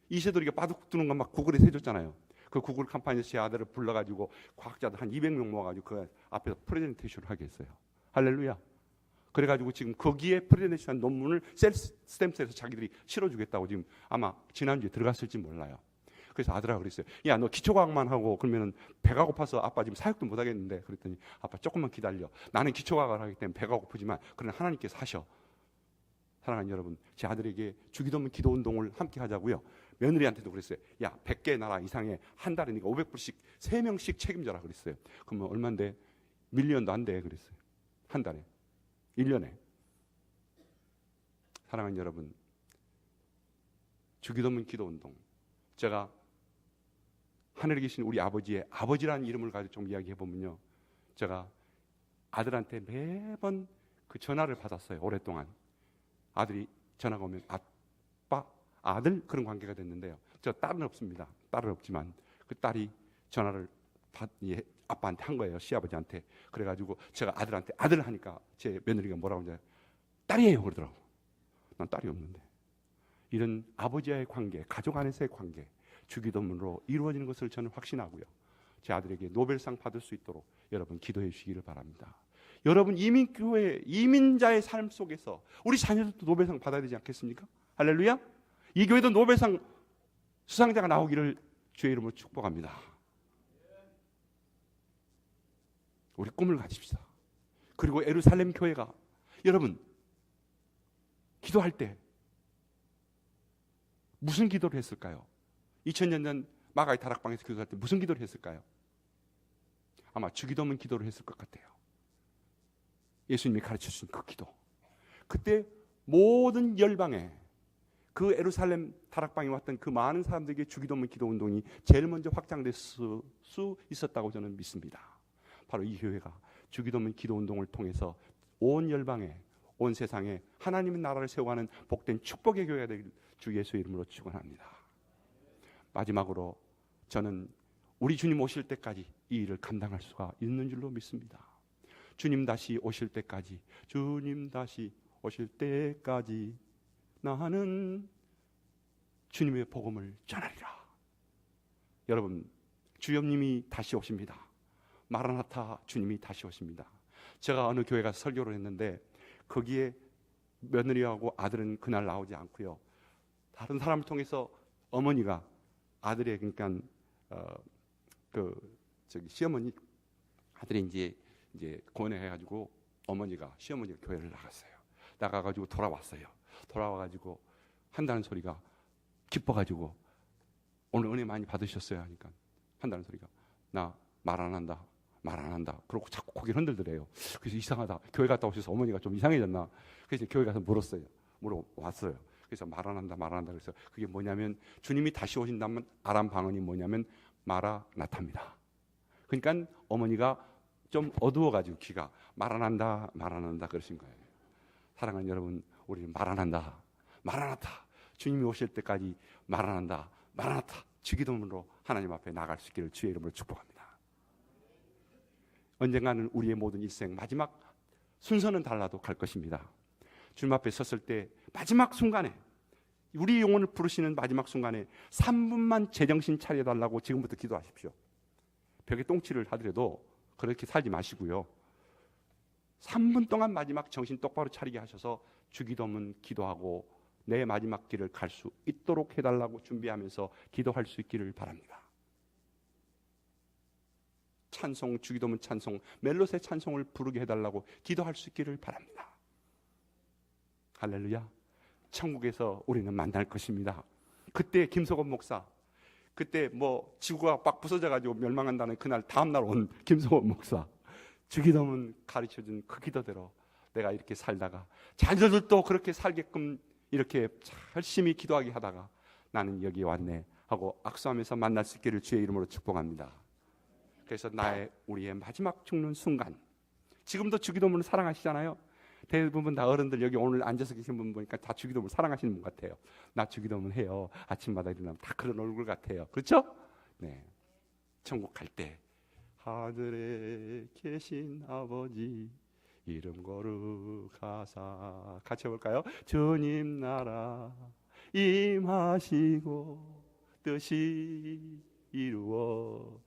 이세돌이가 바둑 두는 건 막 구글에서 해줬잖아요. 그 구글 컴퍼니에서 제 아들을 불러가지고 과학자들 한 200명 모아가지고 그 앞에서 프레젠테이션을 하게 했어요. 할렐루야. 그래가지고 지금 거기에 프레젠테이션 논문을 스템셀에서 자기들이 실어주겠다고 지금 아마 지난주에 들어갔을지 몰라요. 그래서 아들하고 그랬어요. 야, 너 기초과학만 하고 그러면은 배가 고파서 아빠 지금 사역도 못 하겠는데. 그랬더니 아빠 조금만 기다려. 나는 기초과학을 하기 때문에 배가 고프지만 그러나 하나님께서 하셔. 사랑하는 여러분, 제 아들에게 주기도문 기도 운동을 함께 하자고요. 며느리한테도 그랬어요. 야, 100개 나라 이상에 한 달에 네가 500불씩 3명씩 책임져라 그랬어요. 그러면 얼마인데? 밀리언도 안 돼 그랬어요. 한 달에. 1년에. 사랑하는 여러분, 주기도문 기도 운동. 제가 하늘에 계신 우리 아버지의 아버지라는 이름을 가지고 좀 이야기해 보면요. 제가 아들한테 매번 그 전화를 받았어요. 오랫동안. 아들이 전화가 오면 아빠, 아들 그런 관계가 됐는데요. 저 딸은 없습니다. 딸은 없지만 그 딸이 전화를 아빠한테 한 거예요. 시아버지한테. 그래가지고 제가 아들한테 아들 하니까 제 며느리가 뭐라고 하냐, 딸이에요 그러더라고. 난 딸이 없는데. 이런 아버지와의 관계, 가족 안에서의 관계, 주기도문으로 이루어지는 것을 저는 확신하고요. 제 아들에게 노벨상 받을 수 있도록 여러분 기도해 주시기를 바랍니다. 여러분 이민교회, 이민자의 삶 속에서 우리 자녀들도 노벨상 받아야 되지 않겠습니까? 할렐루야. 이 교회도 노벨상 수상자가 나오기를 주의 이름으로 축복합니다. 우리 꿈을 가집시다. 그리고 예루살렘 교회가 여러분 기도할 때 무슨 기도를 했을까요? 2000년 전 마가의 다락방에서 기도할 때 무슨 기도를 했을까요? 아마 주기도문 기도를 했을 것 같아요. 예수님이 가르쳐 주신 그 기도. 그때 모든 열방에 그 예루살렘 다락방에 왔던 그 많은 사람들에게 주기도문 기도 운동이 제일 먼저 확장될 수 있었다고 저는 믿습니다. 바로 이 교회가 주기도문 기도 운동을 통해서 온 열방에, 온 세상에 하나님의 나라를 세워가는 복된 축복의 교회가 되길 주 예수의 이름으로 축원합니다. 마지막으로 저는 우리 주님 오실 때까지 이 일을 감당할 수가 있는 줄로 믿습니다. 주님 다시 오실 때까지, 주님 다시 오실 때까지 나는 주님의 복음을 전하리라. 여러분, 주님이 다시 오십니다. 마라나타 주님이 다시 오십니다. 제가 어느 교회 가서 설교를 했는데 거기에 며느리하고 아들은 그날 나오지 않고요. 다른 사람을 통해서 어머니가 아들의 그러니까 시어머니 아들이 이제 권해해가지고 어머니가 시어머니가 교회를 나갔어요. 나가가지고 돌아왔어요. 돌아와가지고 한다는 소리가 기뻐가지고 오늘 은혜 많이 받으셨어요 하니까 한다는 소리가 나 말 안 한다. 말 안 한다. 그러고 자꾸 고개를 흔들더래요. 그래서 이상하다. 교회 갔다 오셔서 어머니가 좀 이상해졌나. 그래서 교회 가서 물어왔어요. 그래서 말 안 한다. 말 안 한다. 그래서 그게 뭐냐면 주님이 다시 오신다면 아람 방언이 뭐냐면 마라나타입니다. 그러니까 어머니가 좀 어두워가지고 귀가 말 안 한다. 말 안 한다. 그러신 거예요. 사랑하는 여러분, 우리는 말 안 한다. 마라나타. 주님이 오실 때까지 말 안 한다. 마라나타. 주기도문으로 하나님 앞에 나갈 수 있기를 주의 이름으로 축복합니다. 언젠가는 우리의 모든 일생 마지막 순서는 달라도 갈 것입니다. 주님 앞에 섰을 때 마지막 순간에 우리 영혼을 부르시는 마지막 순간에 3분만 제정신 차려달라고 지금부터 기도하십시오. 벽에 똥칠을 하더라도 그렇게 살지 마시고요. 3분 동안 마지막 정신 똑바로 차리게 하셔서 주기도문 기도하고 내 마지막 길을 갈 수 있도록 해달라고 준비하면서 기도할 수 있기를 바랍니다. 찬송, 주기도문 찬송, 멜로세 찬송을 부르게 해달라고 기도할 수 있기를 바랍니다. 할렐루야. 천국에서 우리는 만날 것입니다. 그때 김석원 목사, 그때 지구가 막 부서져가지고 멸망한다는 그날 다음날 온 김석원 목사, 주기도문 가르쳐준 그 기도대로 내가 이렇게 살다가 자녀들도 그렇게 살게끔 이렇게 열심히 기도하게 하다가 나는 여기 왔네 하고 악수하면서 만날 수 있기를 주의 이름으로 축복합니다. 그래서 우리의 마지막 죽는 순간, 지금도 주기도문을 사랑하시잖아요. 대부분 다 어른들 여기 오늘 앉아서 계신 분 보니까 다 주기도문을 사랑하시는 분 같아요. 나 주기도문 해요. 아침마다 일어나면 다 그런 얼굴 같아요. 그렇죠? 네. 천국 갈 때 하늘에 계신 아버지 이름 거룩하사 같이 해볼까요? 주님 나라 임하시고 뜻이 이루어지다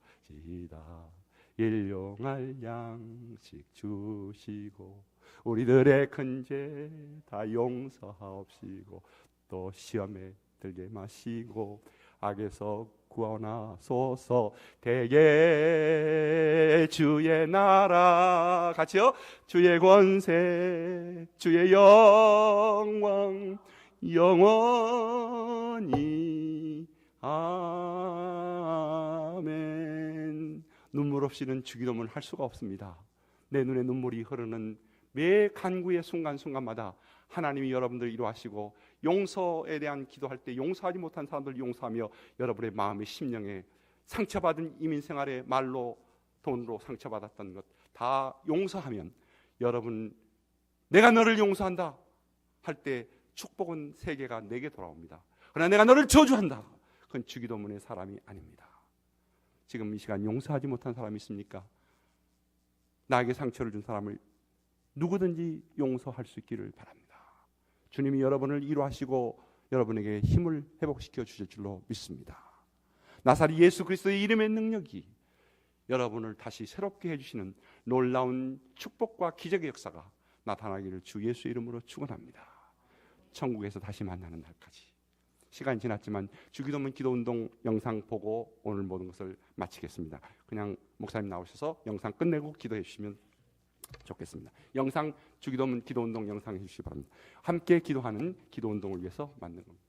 일용할 양식 주시고 우리들의 큰 죄 다 용서하옵시고 또 시험에 들게 마시고 악에서 구원하소서. 대개 주의 나라, 같이요. 주의 권세, 주의 영광 영원히 아멘. 눈물 없이는 주기도문을 할 수가 없습니다. 내 눈에 눈물이 흐르는 매 간구의 순간순간마다 하나님이 여러분들 이루하시고, 용서에 대한 기도할 때 용서하지 못한 사람들 용서하며 여러분의 마음의 심령에 상처받은 이민생활에 말로 돈으로 상처받았던 것 다 용서하면, 여러분 내가 너를 용서한다 할 때 축복은 세 개가 내게 돌아옵니다. 그러나 내가 너를 저주한다, 그건 주기도문의 사람이 아닙니다. 지금 이 시간 용서하지 못한 사람이 있습니까? 나에게 상처를 준 사람을 누구든지 용서할 수 있기를 바랍니다. 주님이 여러분을 위로하시고 여러분에게 힘을 회복시켜 주실 줄로 믿습니다. 나사렛 예수 그리스도의 이름의 능력이 여러분을 다시 새롭게 해주시는 놀라운 축복과 기적의 역사가 나타나기를 주 예수 이름으로 축원합니다. 천국에서 다시 만나는 날까지. 시간이 지났지만 주기도문 기도운동 영상 보고 오늘 모든 것을 마치겠습니다. 그냥 목사님 나오셔서 영상 끝내고 기도해 주시면 좋겠습니다. 영상 주기도문 기도운동 영상 해주시기 바랍니다. 함께 기도하는 기도운동을 위해서 만든 겁니다.